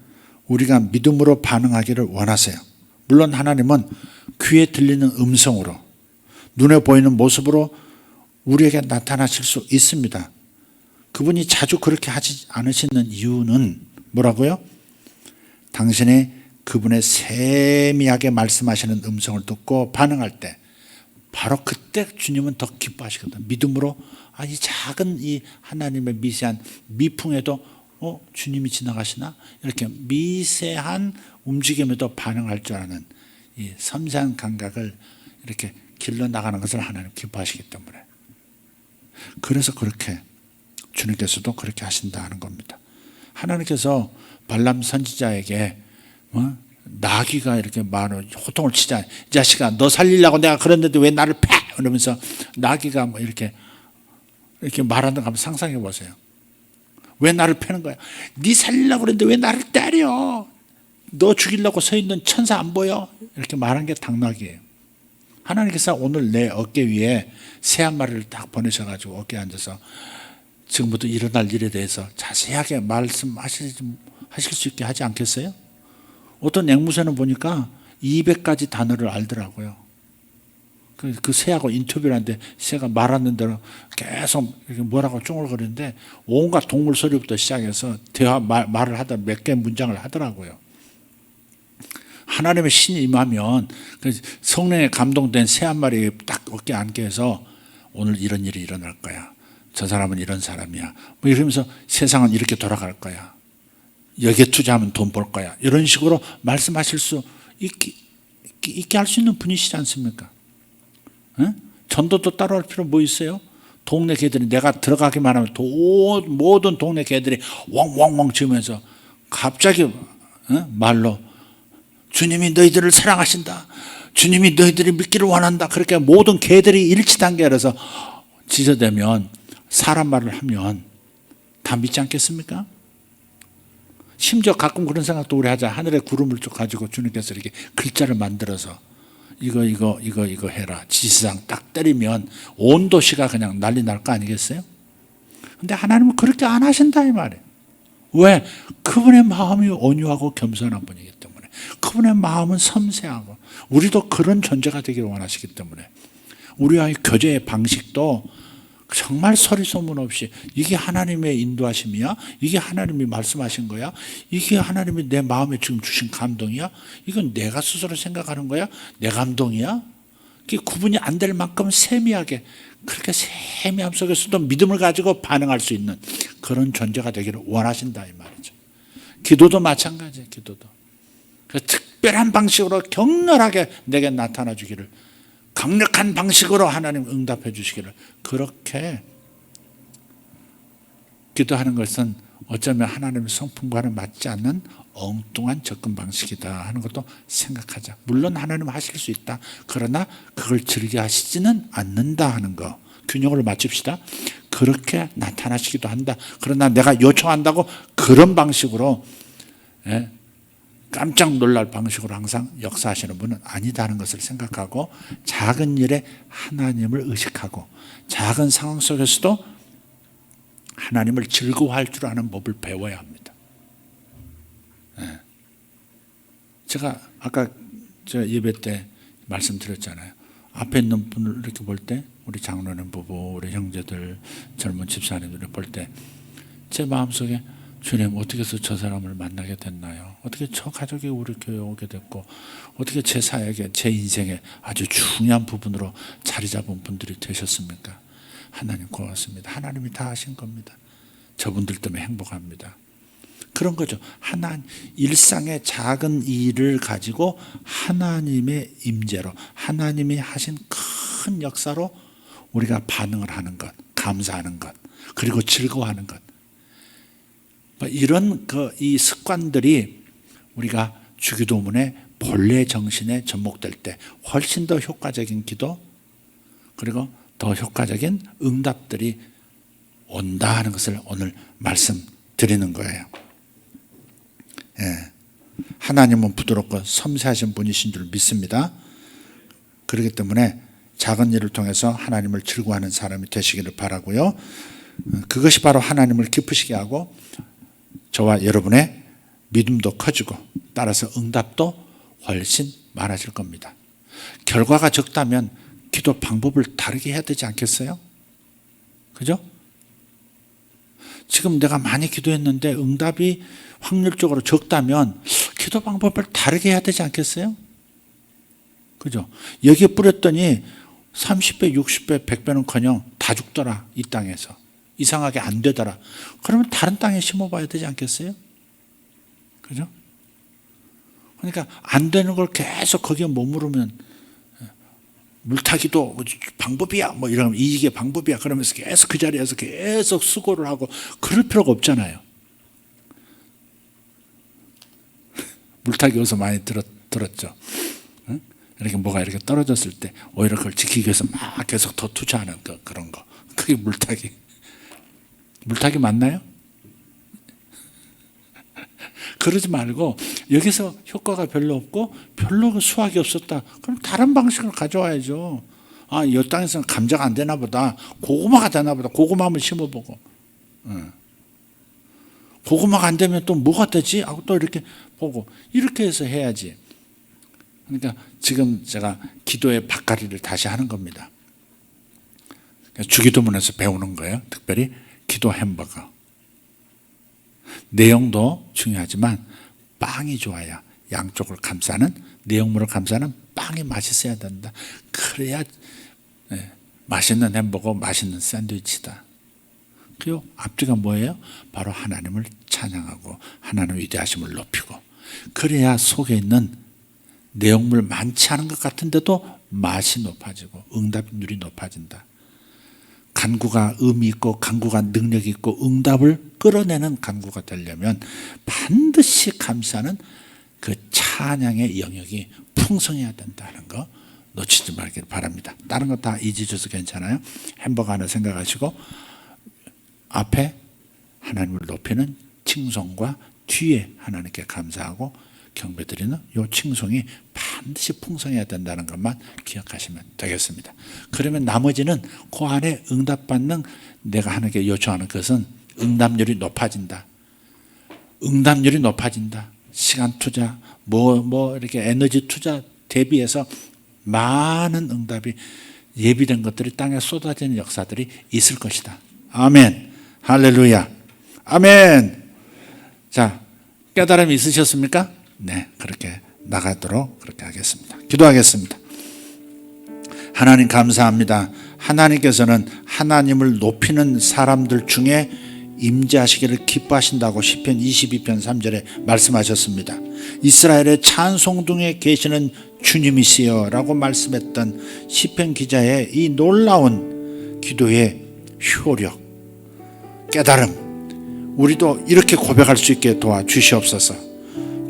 우리가 믿음으로 반응하기를 원하세요. 물론 하나님은 귀에 들리는 음성으로, 눈에 보이는 모습으로 우리에게 나타나실 수 있습니다. 그분이 자주 그렇게 하지 않으시는 이유는 뭐라고요? 당신이 그분의 세미하게 말씀하시는 음성을 듣고 반응할 때 바로 그때 주님은 더 기뻐하시거든요. 믿음으로 이 작은 이 하나님의 미세한 미풍에도 주님이 지나가시나? 이렇게 미세한 움직임에도 반응할 줄 아는 이 섬세한 감각을 이렇게 길러나가는 것을 하나님 기뻐하시기 때문에, 그래서 그렇게 주님께서도 그렇게 하신다 하는 겁니다. 하나님께서 발람 선지자에게 나귀가 이렇게 말을 호통을 치자. 이 자식아, 너 살리려고 내가 그랬는데 왜 나를 패? 이러면서 나귀가 뭐 이렇게 말하는 거 한번 상상해 보세요. 왜 나를 패는 거야? 네 살리려고 그랬는데 왜 나를 때려? 너 죽이려고 서 있는 천사 안 보여? 이렇게 말한 게 당나귀예요. 하나님께서 오늘 내 어깨 위에 새 한 마리를 딱 보내셔가지고 어깨에 앉아서 지금부터 일어날 일에 대해서 자세하게 말씀하실 수 있게 하지 않겠어요? 어떤 앵무새는 보니까 200가지 단어를 알더라고요. 그 새하고 인터뷰를 하는데 새가 말하는 대로 계속 뭐라고 쫑을거리는데 온갖 동물 소리부터 시작해서 말을 하다 몇 개 문장을 하더라고요. 하나님의 신이 임하면 성령에 감동된 새 한 마리 딱 어깨에 앉게 해서 오늘 이런 일이 일어날 거야. 저 사람은 이런 사람이야. 뭐 이러면서 세상은 이렇게 돌아갈 거야. 여기에 투자하면 돈 벌 거야. 이런 식으로 말씀하실 수 있게 할 수 있는 분이시지 않습니까? 전도도 따로 할 필요 뭐 있어요? 동네 개들이 내가 들어가기만 하면 모든 동네 개들이 왕왕왕 지으면서 갑자기 말로 주님이 너희들을 사랑하신다. 주님이 너희들이 믿기를 원한다. 그렇게 모든 개들이 일치단계라서 지저대면 사람 말을 하면 다 믿지 않겠습니까? 심지어 가끔 그런 생각도 우리 하자. 하늘의 구름을 쭉 가지고 주님께서 이렇게 글자를 만들어서 이거 해라. 지시상 딱 때리면 온 도시가 그냥 난리 날 거 아니겠어요? 근데 하나님은 그렇게 안 하신다 이 말이에요. 왜? 그분의 마음이 온유하고 겸손한 분이기 때문에, 그분의 마음은 섬세하고, 우리도 그런 존재가 되기를 원하시기 때문에 우리와의 교제의 방식도 정말 소리 소문 없이 이게 하나님의 인도하심이야? 이게 하나님이 말씀하신 거야? 이게 하나님이 내 마음에 지금 주신 감동이야? 이건 내가 스스로 생각하는 거야? 내 감동이야? 그게 구분이 안 될 만큼 세미하게, 그렇게 세미함 속에서도 믿음을 가지고 반응할 수 있는 그런 존재가 되기를 원하신다 이 말이죠. 기도도 마찬가지예요. 기도도 특별한 방식으로 격렬하게 내게 나타나 주기를, 강력한 방식으로 하나님 응답해 주시기를, 그렇게 기도하는 것은 어쩌면 하나님의 성품과는 맞지 않는 엉뚱한 접근 방식이다 하는 것도 생각하자. 물론 하나님 하실 수 있다. 그러나 그걸 즐겨 하시지는 않는다 하는 거, 균형을 맞춥시다. 그렇게 나타나시기도 한다. 그러나 내가 요청한다고 그런 방식으로 깜짝 놀랄 방식으로 항상 역사하시는 분은 아니다는 것을 생각하고 작은 일에 하나님을 의식하고 작은 상황 속에서도 하나님을 즐거워할 줄 아는 법을 배워야 합니다. 제가 아까 제가 예배 때 말씀드렸잖아요. 앞에 있는 분을 이렇게 볼 때 우리 장로님 부부, 우리 형제들, 젊은 집사님들을 볼 때 제 마음속에 주님 어떻게 해서 저 사람을 만나게 됐나요? 어떻게 저 가족이 우리 교회에 오게 됐고 어떻게 제 사역에 제 인생에 아주 중요한 부분으로 자리 잡은 분들이 되셨습니까? 하나님 고맙습니다. 하나님이 다 하신 겁니다. 저분들 때문에 행복합니다. 그런 거죠. 일상의 작은 일을 가지고 하나님의 임재로 하나님이 하신 큰 역사로 우리가 반응을 하는 것, 감사하는 것, 그리고 즐거워하는 것. 이런 이 습관들이 우리가 주기도문의 본래 정신에 접목될 때 훨씬 더 효과적인 기도 그리고 더 효과적인 응답들이 온다 하는 것을 오늘 말씀드리는 거예요. 하나님은 부드럽고 섬세하신 분이신 줄 믿습니다. 그렇기 때문에 작은 일을 통해서 하나님을 즐거워하는 사람이 되시기를 바라고요. 그것이 바로 하나님을 기쁘시게 하고 저와 여러분의 믿음도 커지고 따라서 응답도 훨씬 많아질 겁니다. 결과가 적다면 기도 방법을 다르게 해야 되지 않겠어요? 그죠? 지금 내가 많이 기도했는데 응답이 확률적으로 적다면 기도 방법을 다르게 해야 되지 않겠어요? 그죠? 여기에 뿌렸더니 30배, 60배, 100배는커녕 다 죽더라. 이 땅에서. 이상하게 안 되더라. 그러면 다른 땅에 심어봐야 되지 않겠어요? 그죠? 그러니까 안 되는 걸 계속 거기에 머무르면 물타기도 방법이야 뭐 이러면 이게 방법이야 그러면서 계속 그 자리에서 계속 수고를 하고 그럴 필요가 없잖아요. 물타기 어디서 많이 들었죠. 응? 이렇게 뭐가 이렇게 떨어졌을 때 오히려 그걸 지키기 위해서 막 계속 더 투자하는 그런 거. 그게 물타기. 물타기 맞나요? 그러지 말고 여기서 효과가 별로 없고 별로 수확이 없었다. 그럼 다른 방식으로 가져와야죠. 이 땅에서는 감자가 안 되나 보다. 고구마가 되나 보다. 고구마 한번 심어보고. 고구마가 안 되면 또 뭐가 되지? 하고 또 이렇게 보고. 이렇게 해서 해야지. 그러니까 지금 제가 기도의 밭갈이를 다시 하는 겁니다. 주기도문에서 배우는 거예요. 특별히 기도 햄버거. 내용도 중요하지만 빵이 좋아야 양쪽을 감싸는 내용물을 감싸는 빵이 맛있어야 된다. 그래야 맛있는 햄버거, 맛있는 샌드위치다. 그리고 앞뒤가 뭐예요? 바로 하나님을 찬양하고 하나님의 위대하심을 높이고 그래야 속에 있는 내용물 많지 않은 것 같은데도 맛이 높아지고 응답률이 높아진다. 간구가 의미 있고 간구가 능력이 있고 응답을 끌어내는 간구가 되려면 반드시 감사는 그 찬양의 영역이 풍성해야 된다는 거 놓치지 말길 바랍니다. 다른 거 다 잊으셔도 괜찮아요. 햄버거 하나 생각하시고 앞에 하나님을 높이는 칭송과 뒤에 하나님께 감사하고 경배드리는 이 칭송이 반드시 풍성해야 된다는 것만 기억하시면 되겠습니다. 그러면 나머지는 그 안에 응답받는 내가 하나님께 요청하는 것은 응답률이 높아진다. 응답률이 높아진다. 시간 투자, 이렇게 에너지 투자 대비해서 많은 응답이 예비된 것들이 땅에 쏟아지는 역사들이 있을 것이다. 아멘. 할렐루야. 아멘. 자, 깨달음이 있으셨습니까? 네, 그렇게 나가도록 그렇게 하겠습니다. 기도하겠습니다. 하나님 감사합니다. 하나님께서는 하나님을 높이는 사람들 중에 임재하시기를 기뻐하신다고 시편 22편 3절에 말씀하셨습니다. 이스라엘의 찬송중에 계시는 주님이시여 라고 말씀했던 시편 기자의 이 놀라운 기도의 효력, 깨달음, 우리도 이렇게 고백할 수 있게 도와주시옵소서.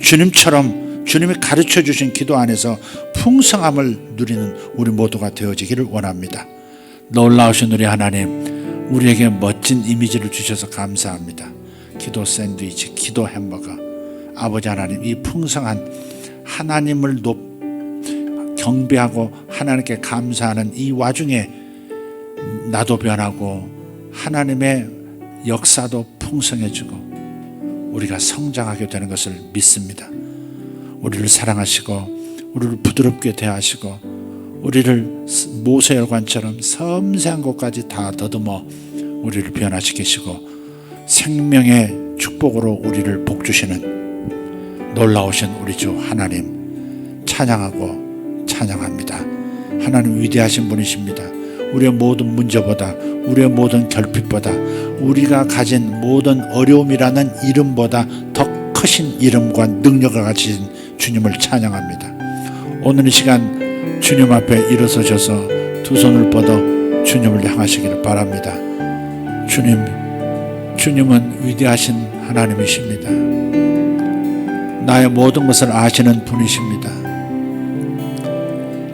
주님처럼 주님이 가르쳐 주신 기도 안에서 풍성함을 누리는 우리 모두가 되어지기를 원합니다. 놀라우신 우리 하나님, 우리에게 멋진 이미지를 주셔서 감사합니다. 기도 샌드위치, 기도 햄버거, 아버지 하나님, 이 풍성한 하나님을 경배하고 하나님께 감사하는 이 와중에 나도 변하고 하나님의 역사도 풍성해지고 우리가 성장하게 되는 것을 믿습니다. 우리를 사랑하시고 우리를 부드럽게 대하시고 우리를 모세혈관처럼 섬세한 것까지 다 더듬어 우리를 변화시키시고 생명의 축복으로 우리를 복주시는 놀라우신 우리 주 하나님 찬양하고 찬양합니다. 하나님 위대하신 분이십니다. 우리의 모든 문제보다, 우리의 모든 결핍보다, 우리가 가진 모든 어려움이라는 이름보다 더 크신 이름과 능력을 가진 주님을 찬양합니다. 오늘 이 시간 주님 앞에 일어서셔서 두 손을 뻗어 주님을 향하시기를 바랍니다. 주님은 위대하신 하나님이십니다. 나의 모든 것을 아시는 분이십니다.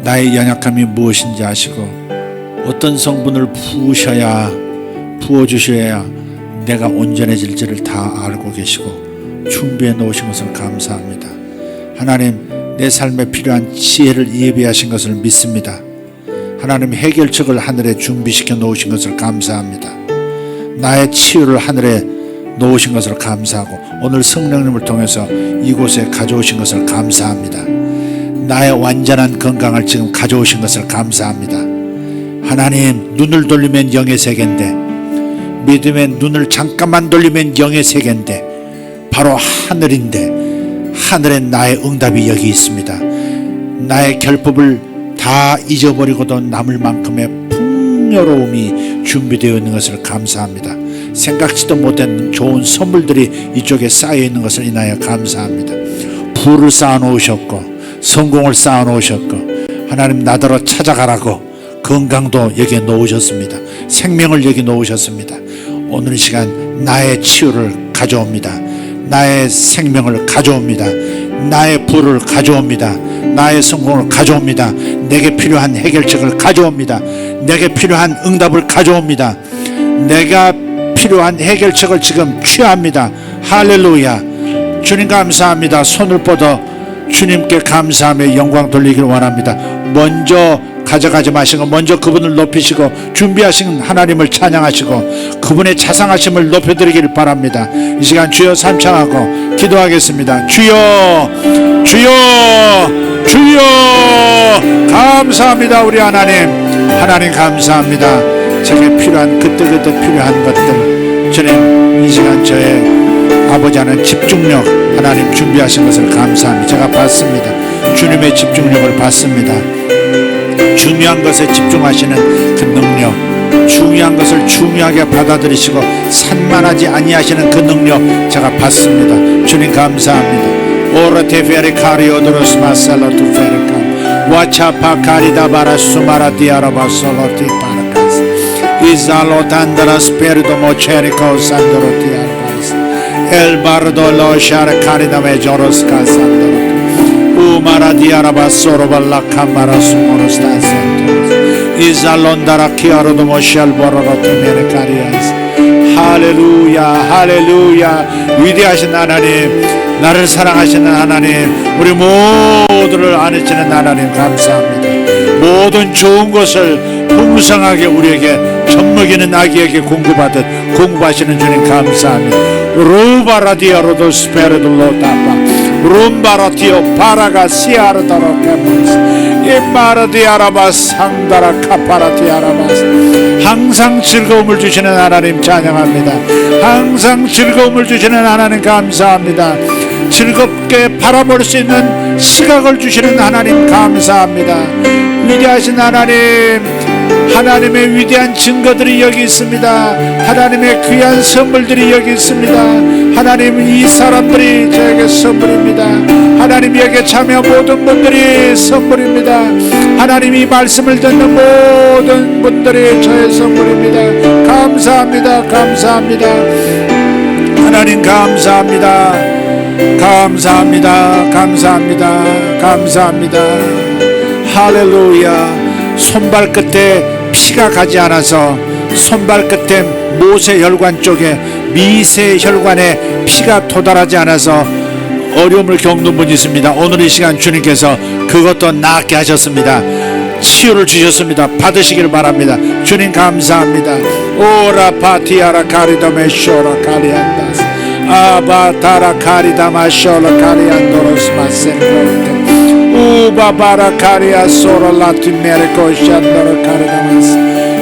나의 연약함이 무엇인지 아시고 어떤 성분을 부어주셔야 내가 온전해질지를 다 알고 계시고 준비해 놓으신 것을 감사합니다. 하나님, 내 삶에 필요한 지혜를 예비하신 것을 믿습니다. 하나님, 해결책을 하늘에 준비시켜 놓으신 것을 감사합니다. 나의 치유를 하늘에 놓으신 것을 감사하고 오늘 성령님을 통해서 이곳에 가져오신 것을 감사합니다. 나의 완전한 건강을 지금 가져오신 것을 감사합니다. 하나님, 눈을 돌리면 영의 세계인데, 믿음의 눈을 잠깐만 돌리면 영의 세계인데, 바로 하늘인데, 하늘에 나의 응답이 여기 있습니다. 나의 결핍을 다 잊어버리고도 남을 만큼의 풍요로움이 준비되어 있는 것을 감사합니다. 생각지도 못한 좋은 선물들이 이쪽에 쌓여 있는 것을 인하여 감사합니다. 부를 쌓아 놓으셨고 성공을 쌓아 놓으셨고 하나님, 나더러 찾아가라고 건강도 여기에 놓으셨습니다. 생명을 여기 놓으셨습니다. 오늘 이 시간 나의 치유를 가져옵니다. 나의 생명을 가져옵니다. 나의 부를 가져옵니다. 나의 성공을 가져옵니다. 내게 필요한 해결책을 가져옵니다. 내게 필요한 응답을 가져옵니다. 내가 필요한 해결책을 지금 취합니다. 할렐루야. 주님 감사합니다. 손을 뻗어 주님께 감사하며 영광 돌리기를 원합니다. 먼저 가져가지 마시고 먼저 그분을 높이시고 준비하신 하나님을 찬양하시고 그분의 자상하심을 높여드리기를 바랍니다. 이 시간 주여 삼창하고 기도하겠습니다. 주여, 주여, 주여. 감사합니다. 우리 하나님 감사합니다. 제게 필요한 그때그때 필요한 것들, 주님 이 시간 저의 아버지 하나님 집중력 하나님 준비하신 것을 감사합니다. 제가 받습니다. 주님의 집중력을 받습니다. 중요한 것에 집중하시는 그 능력, 중요한 것을 중요하게 받아들이시고 산만하지 아니하시는 그 능력 제가 받습니다. 주님 감사합니다. 오라테페리 카리오드로스 마살로투 페르카 와차파 카리다 바라수마라 디아라바 솔로티 파라카스 이살로 단다라 스페르도 모체리코 산도로티 알바스 엘바르도 로샤르 카리다 메조로스카 산도로티 우마라 디아라바 소로발라 카마라 수모로스타 센토스 이살론다라 키아로도 모샬보로로티 메르카리아스. 할렐루야, 할렐루야. 위대하신 하나님, 나를 사랑하시는 하나님, 우리 모두를 안으시는 하나님 감사합니다. 모든 좋은 것을 풍성하게 우리에게 젖먹이는 아기에게 공급하시는 주님 감사합니다. 루바라디아로도 스페르돌로 타파 룸바라티오 파라가 시아르다로케모스 이마르디아라바 상다라 카파라티아라바스. 항상 즐거움을 주시는 하나님 찬양합니다. 항상 즐거움을 주시는 하나님 감사합니다. 즐겁게 바라볼 수 있는 시각을 주시는 하나님 감사합니다. 위대하신 하나님, 하나님의 위대한 증거들이 여기 있습니다. 하나님의 귀한 선물들이 여기 있습니다. 하나님, 이 사람들이 저에게 선물입니다. 하나님, 여기에 참여 모든 분들이 선물입니다. 하나님, 이 말씀을 듣는 모든 분들이 저의 선물입니다. 감사합니다. 감사합니다. 하나님 감사합니다. 감사합니다. 감사합니다. 감사합니다. 할렐루야. 손발 끝에 피가 가지 않아서, 손발 끝에 모세혈관 쪽에 미세혈관에 피가 도달하지 않아서 어려움을 겪는 분이 있습니다. 오늘 이 시간 주님께서 그것도 낫게 하셨습니다. 치유를 주셨습니다. 받으시기를 바랍니다. 주님 감사합니다. 오라 파티아라 카리다 메쇼라 카리안다스 아바타라 카리다 마쇼라 카리안도로스 마센코르테 우바바라 카리아 소라 라티메리코 샨도라 카리다마스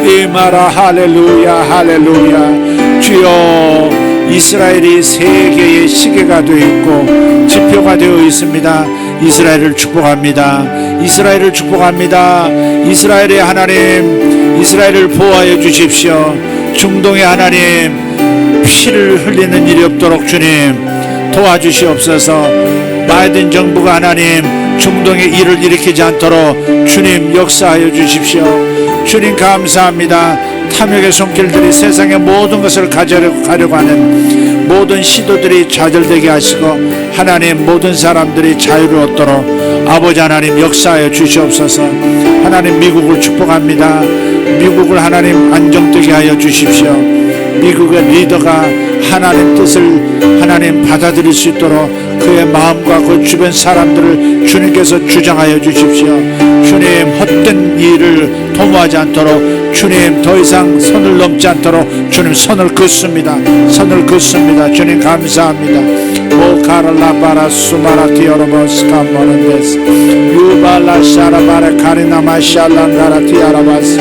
이마라 할렐루야 할렐루야. 주여, 이스라엘이 세계의 시계가 되어 있고 지표가 되어 있습니다. 이스라엘을 축복합니다. 이스라엘을 축복합니다. 이스라엘의 하나님, 이스라엘을 보호하여 주십시오. 중동의 하나님, 피를 흘리는 일이 없도록 주님 도와주시옵소서. 바이든 정부가 하나님 중동에 일을 일으키지 않도록 주님 역사하여 주십시오. 주님 감사합니다. 탐욕의 손길들이 세상의 모든 것을 가져가려고 하는 모든 시도들이 좌절되게 하시고 하나님 모든 사람들이 자유를 얻도록 아버지 하나님 역사하여 주시옵소서. 하나님 미국을 축복합니다. 미국을 하나님 안정되게 하여 주십시오. 미국의 리더가 하나님 뜻을 하나님 받아들일 수 있도록 그의 마음과 그 주변 사람들을 주님께서 주장하여 주십시오. 주님 헛된 일을 도모하지 않도록 주님 더 이상 선을 넘지 않도록 주님 선을 긋습니다. 선을 긋습니다. 주님 감사합니다. 오 카를라바라 수마라티오로보스카 모른데스 유발라 샤라바라 카리나마 샬랑가라티아라바스.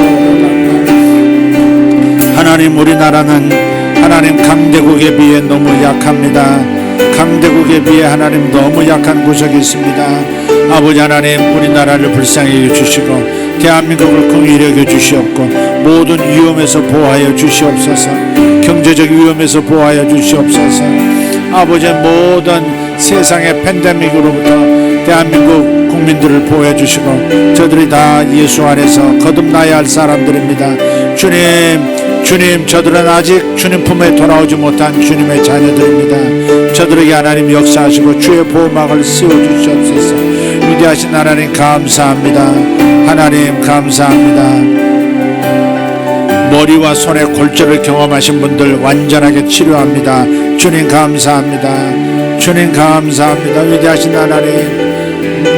하나님 우리나라는 하나님 강대국에 비해 너무 약합니다. 강대국에 비해 하나님 너무 약한 구석이 있습니다. 아버지 하나님 우리나라를 불쌍히 여겨주시고 대한민국을 긍휼히 여겨주시옵고 모든 위험에서 보호하여 주시옵소서. 경제적 위험에서 보호하여 주시옵소서. 아버지 모든 세상의 팬데믹으로부터 대한민국 국민들을 보호해 주시고 저들이 다 예수 안에서 거듭나야 할 사람들입니다. 주님 저들은 아직 주님 품에 돌아오지 못한 주님의 자녀들입니다. 저들에게 하나님 역사하시고 주의 보호막을 씌워주시옵소서. 위대하신 하나님 감사합니다. 하나님 감사합니다. 머리와 손의 골절을 경험하신 분들 완전하게 치료합니다. 주님 감사합니다. 주님 감사합니다. 위대하신 하나님,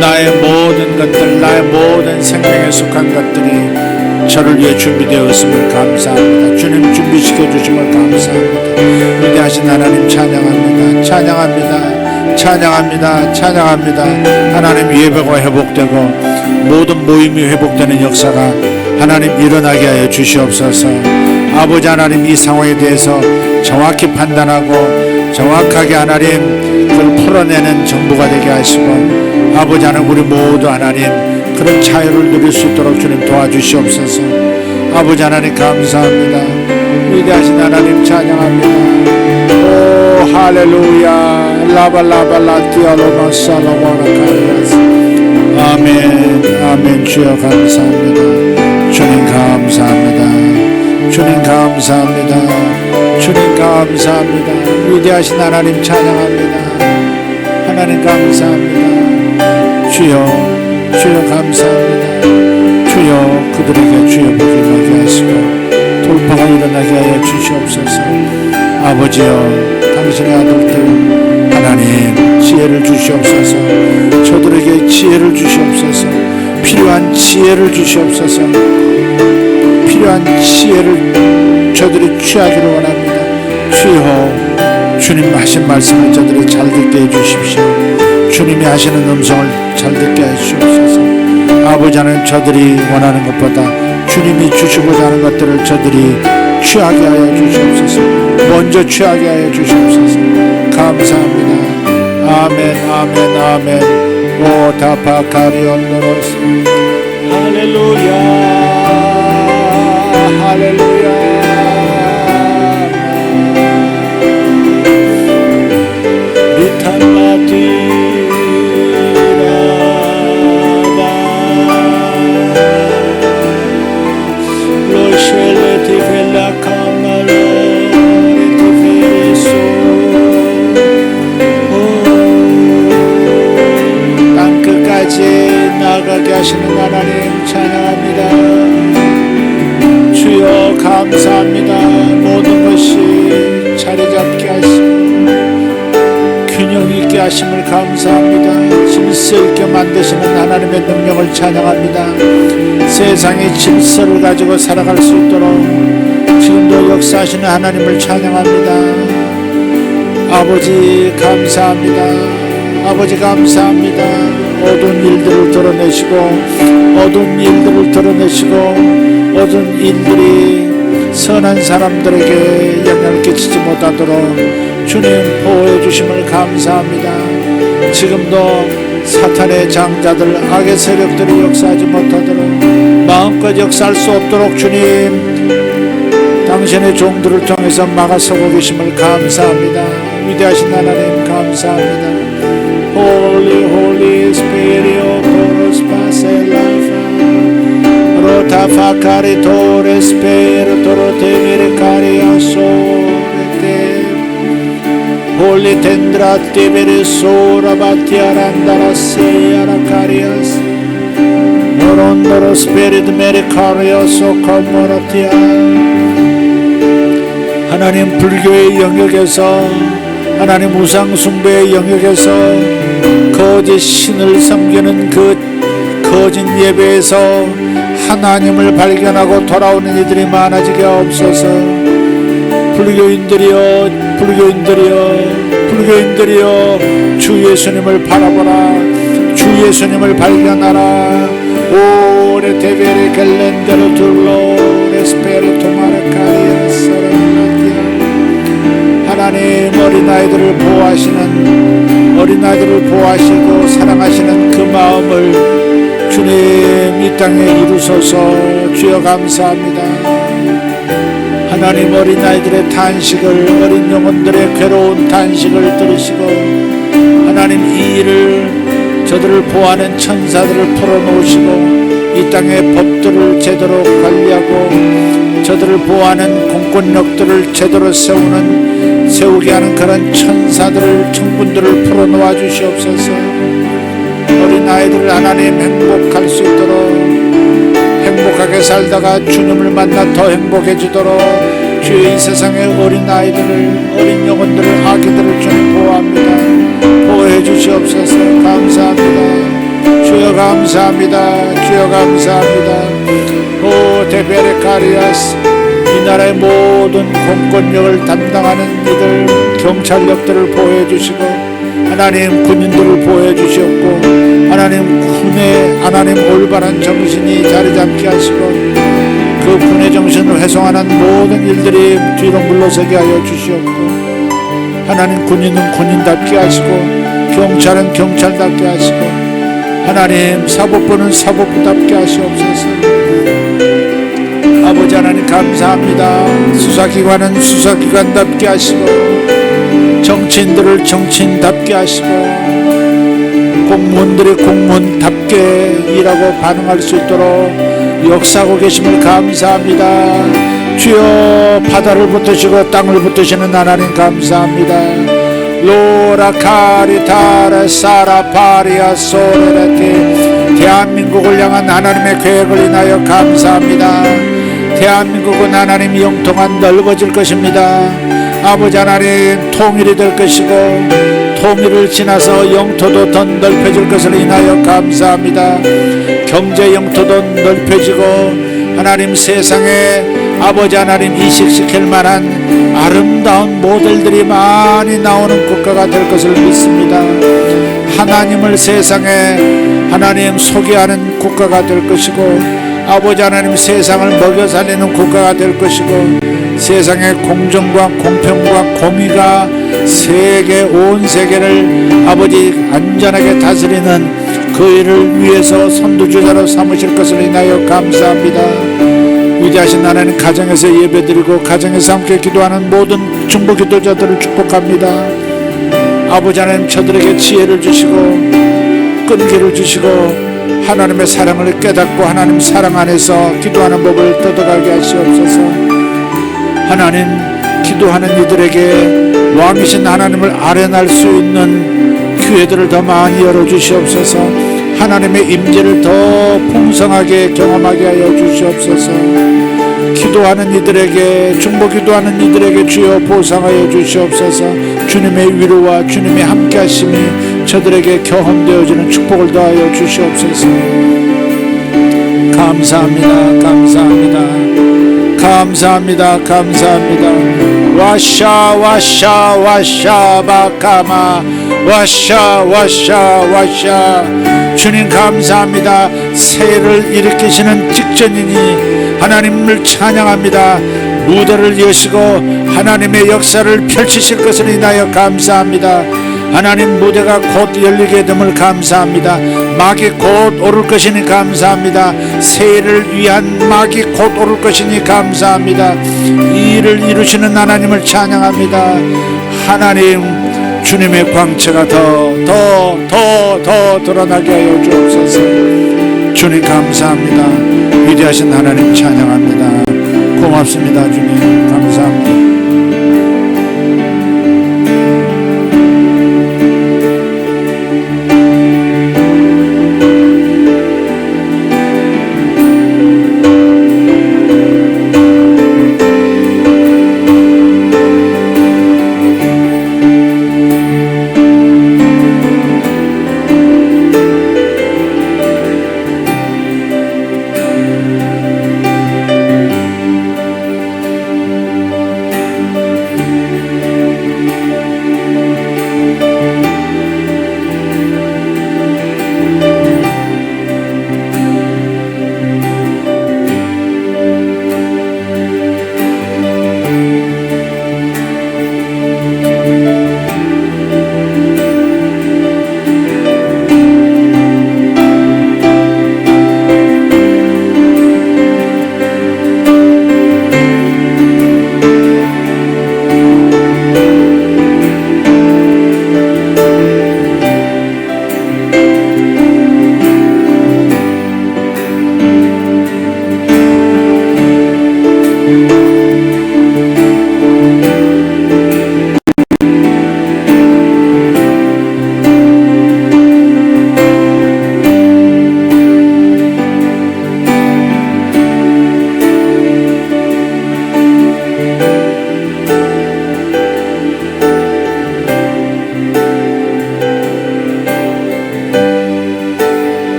나의 모든 것들, 나의 모든 생명에 속한 것들이 저를 위해 준비되었음을 감사합니다. 주님 준비시켜 주심을 감사합니다. 위대하신 하나님 찬양합니다. 찬양합니다. 찬양합니다. 찬양합니다. 하나님 예배가 회복되고 모든 모임이 회복되는 역사가 하나님 일어나게 하여 주시옵소서. 아버지 하나님 이 상황에 대해서 정확히 판단하고 정확하게 하나님 그걸 풀어내는 정부가 되게 하시고 아버지 하나님 우리 모두 하나님 그런 자유를 누릴 수 있도록 주님 도와주시옵소서. 아버지 하나님 감사합니다. 위대하신 하나님 찬양합니다. 오 할렐루야 라발라발라티아로마살로바라카리아스. 아멘 아멘. 주여 감사합니다. 주님 감사합니다. 주님 감사합니다. 주님 감사합니다. 위대하신 하나님 찬양합니다. 하나님 감사합니다. 주여 주여 감사합니다. 주여 그들에게 주여 복을 나게 하시고 돌파가 일어나게 하여 주시옵소서. 아버지여 당신의 아들들 하나님 지혜를 주시옵소서. 저들에게 지혜를 주시옵소서. 필요한 지혜를 주시옵소서. 필요한 지혜를 저들이 취하기를 원합니다. 주여 주님 하신 말씀을 저들이 잘 듣게 해주십시오. 주님이 하시는 음성을 잘 듣게 해주시옵소서. 아버지 하나님 저들이 원하는 것보다 주님이 주시고자 하는 것들을 저들이 취하게 하여 주시옵소서. 먼저 취하게 하여 주시옵소서. 감사합니다. 아멘 아멘 아멘. 오 다파카리온도로스. 할렐루야 할렐루야. 나가게 하시는 하나님 찬양합니다. 주여 감사합니다. 모든 것이 자리 잡게 하시고 균형 생명 있게 하심을 감사합니다. 질서 있게 만드시는 하나님의 능력을 찬양합니다. 세상의 질서를 가지고 살아갈 수 있도록 지금도 역사하시는 하나님을 찬양합니다. 아버지 감사합니다. 아버지 감사합니다. 어두운 일들을 드러내시고 어두운 일들이 선한 사람들에게 영향을 끼치지 못하도록 주님 보호해 주심을 감사합니다. 지금도 사탄의 장자들, 악의 세력들이 역사하지 못하도록 마음껏 역사할 수 없도록 주님 당신의 종들을 통해서 막아서고 계심을 감사합니다. 위대하신 하나님 감사합니다. Holy, Holy Spirit, Toros Paselafa, Rota Facari Torres Spero, Torote Miricari Asorete, Holy Tendra Tiberi Sora Batiarandara Seara Carias, Morondoro Spirit Mericarios, Ocomoratia. 하나님 불교의 영역에서 하나님 우상숭배의 영역에서 거짓 신을 섬기는 그 거짓 예배에서 하나님을 발견하고 돌아오는 이들이 많아지게 하옵소서. 불교인들이여 주 예수님을 바라보라. 주 예수님을 발견하라. 오레 테베레 갤렌데로 둘로 레스페르토 마르카리아 사랑하기야. 하나님 어린아이들을 보호하시고 사랑하시는 그 마음을 주님 이 땅에 이루소서. 주여 감사합니다. 하나님 어린아이들의 탄식을, 어린 영혼들의 괴로운 탄식을 들으시고 하나님 이 일을 저들을 보호하는 천사들을 풀어놓으시고 이 땅의 법들을 제대로 관리하고 저들을 보호하는 공권력들을 제대로 세우게 하는 그런 천사들을, 청군들을 풀어놓아 주시옵소서. 어린아이들을 하나님 행복할 수 있도록, 행복하게 살다가 주님을 만나 더 행복해지도록 주의 이 세상의 어린아이들을, 어린 영혼들을, 아기들을 주님 보호합니다. 보호해 주시옵소서. 감사합니다. 주여 감사합니다. 주여 감사합니다. 오 데베레카리아스, 이 나라의 모든 공권력을 담당하는 이들, 경찰력들을 보호해 주시고 하나님 군인들을 보호해 주시옵고 하나님 올바른 정신이 자리 잡게 하시고 그 군의 정신을 훼손하는 모든 일들이 뒤로 물러서게 하여 주시옵고 하나님 군인은 군인답게 하시고 경찰은 경찰답게 하시고 하나님 사법부는 사법부답게 하시옵소서. 아버지 하나님 감사합니다. 수사기관은 수사기관답게 하시고 정치인들을 정치인답게 하시고 공무원들이 공무원답게 일하고 반응할 수 있도록 역사하고 계심을 감사합니다. 주여 바다를 붙드시고 땅을 붙드시는 하나님 감사합니다. 로라카리타라 사라파리아 소레라티, 대한민국을 향한 하나님의 계획을 인하여 감사합니다. 대한민국은 하나님 영통한 넓어질 것입니다. 아버지 하나님 통일이 될 것이고 통일을 지나서 영토도 더 넓혀질 것을 인하여 감사합니다. 경제 영토도 넓혀지고 하나님 세상에 아버지 하나님 이식시킬 만한 아름다운 모델들이 많이 나오는 국가가 될 것을 믿습니다. 하나님을 세상에 하나님 소개하는 국가가 될 것이고 아버지 하나님 세상을 먹여 살리는 국가가 될 것이고 세상의 공정과 공평과 공의가 온 세계를 아버지 안전하게 다스리는 그 일을 위해서 선두주자로 삼으실 것을 인하여 감사합니다. 위대하신 하나님 가정에서 예배드리고 가정에서 함께 기도하는 모든 중보 기도자들을 축복합니다. 아버지 하나님 저들에게 지혜를 주시고 끈기를 주시고 하나님의 사랑을 깨닫고 하나님 사랑 안에서 기도하는 법을 떠들어가게 하시옵소서. 하나님 기도하는 이들에게 왕이신 하나님을 아련할 수 있는 기회들을 더 많이 열어주시옵소서. 하나님의 임재를 더 풍성하게 경험하게 하여 주시옵소서. 기도하는 이들에게, 중보 기도하는 이들에게 주여 보상하여 주시옵소서. 주님의 위로와 주님의 함께하심이 저들에게 경험되어지는 축복을 더하여 주시옵소서. 감사합니다. 감사합니다. 감사합니다. 감사합니다. 와샤 와샤 와샤 바카마 와샤 와샤 와샤. 주님 감사합니다. 새해를 일으키시는 직전이니 하나님을 찬양합니다. 무대를 여시고 하나님의 역사를 펼치실 것을 인하여 감사합니다. 하나님 무대가 곧 열리게 됨을 감사합니다. 막이 곧 오를 것이니 감사합니다. 새해를 위한 막이 곧 오를 것이니 감사합니다. 이 일을 이루시는 하나님을 찬양합니다. 하나님 주님의 광채가 더 드러나게 하여 주옵소서. 주님 감사합니다. 위대하신 하나님 찬양합니다. 고맙습니다. 주님 감사합니다.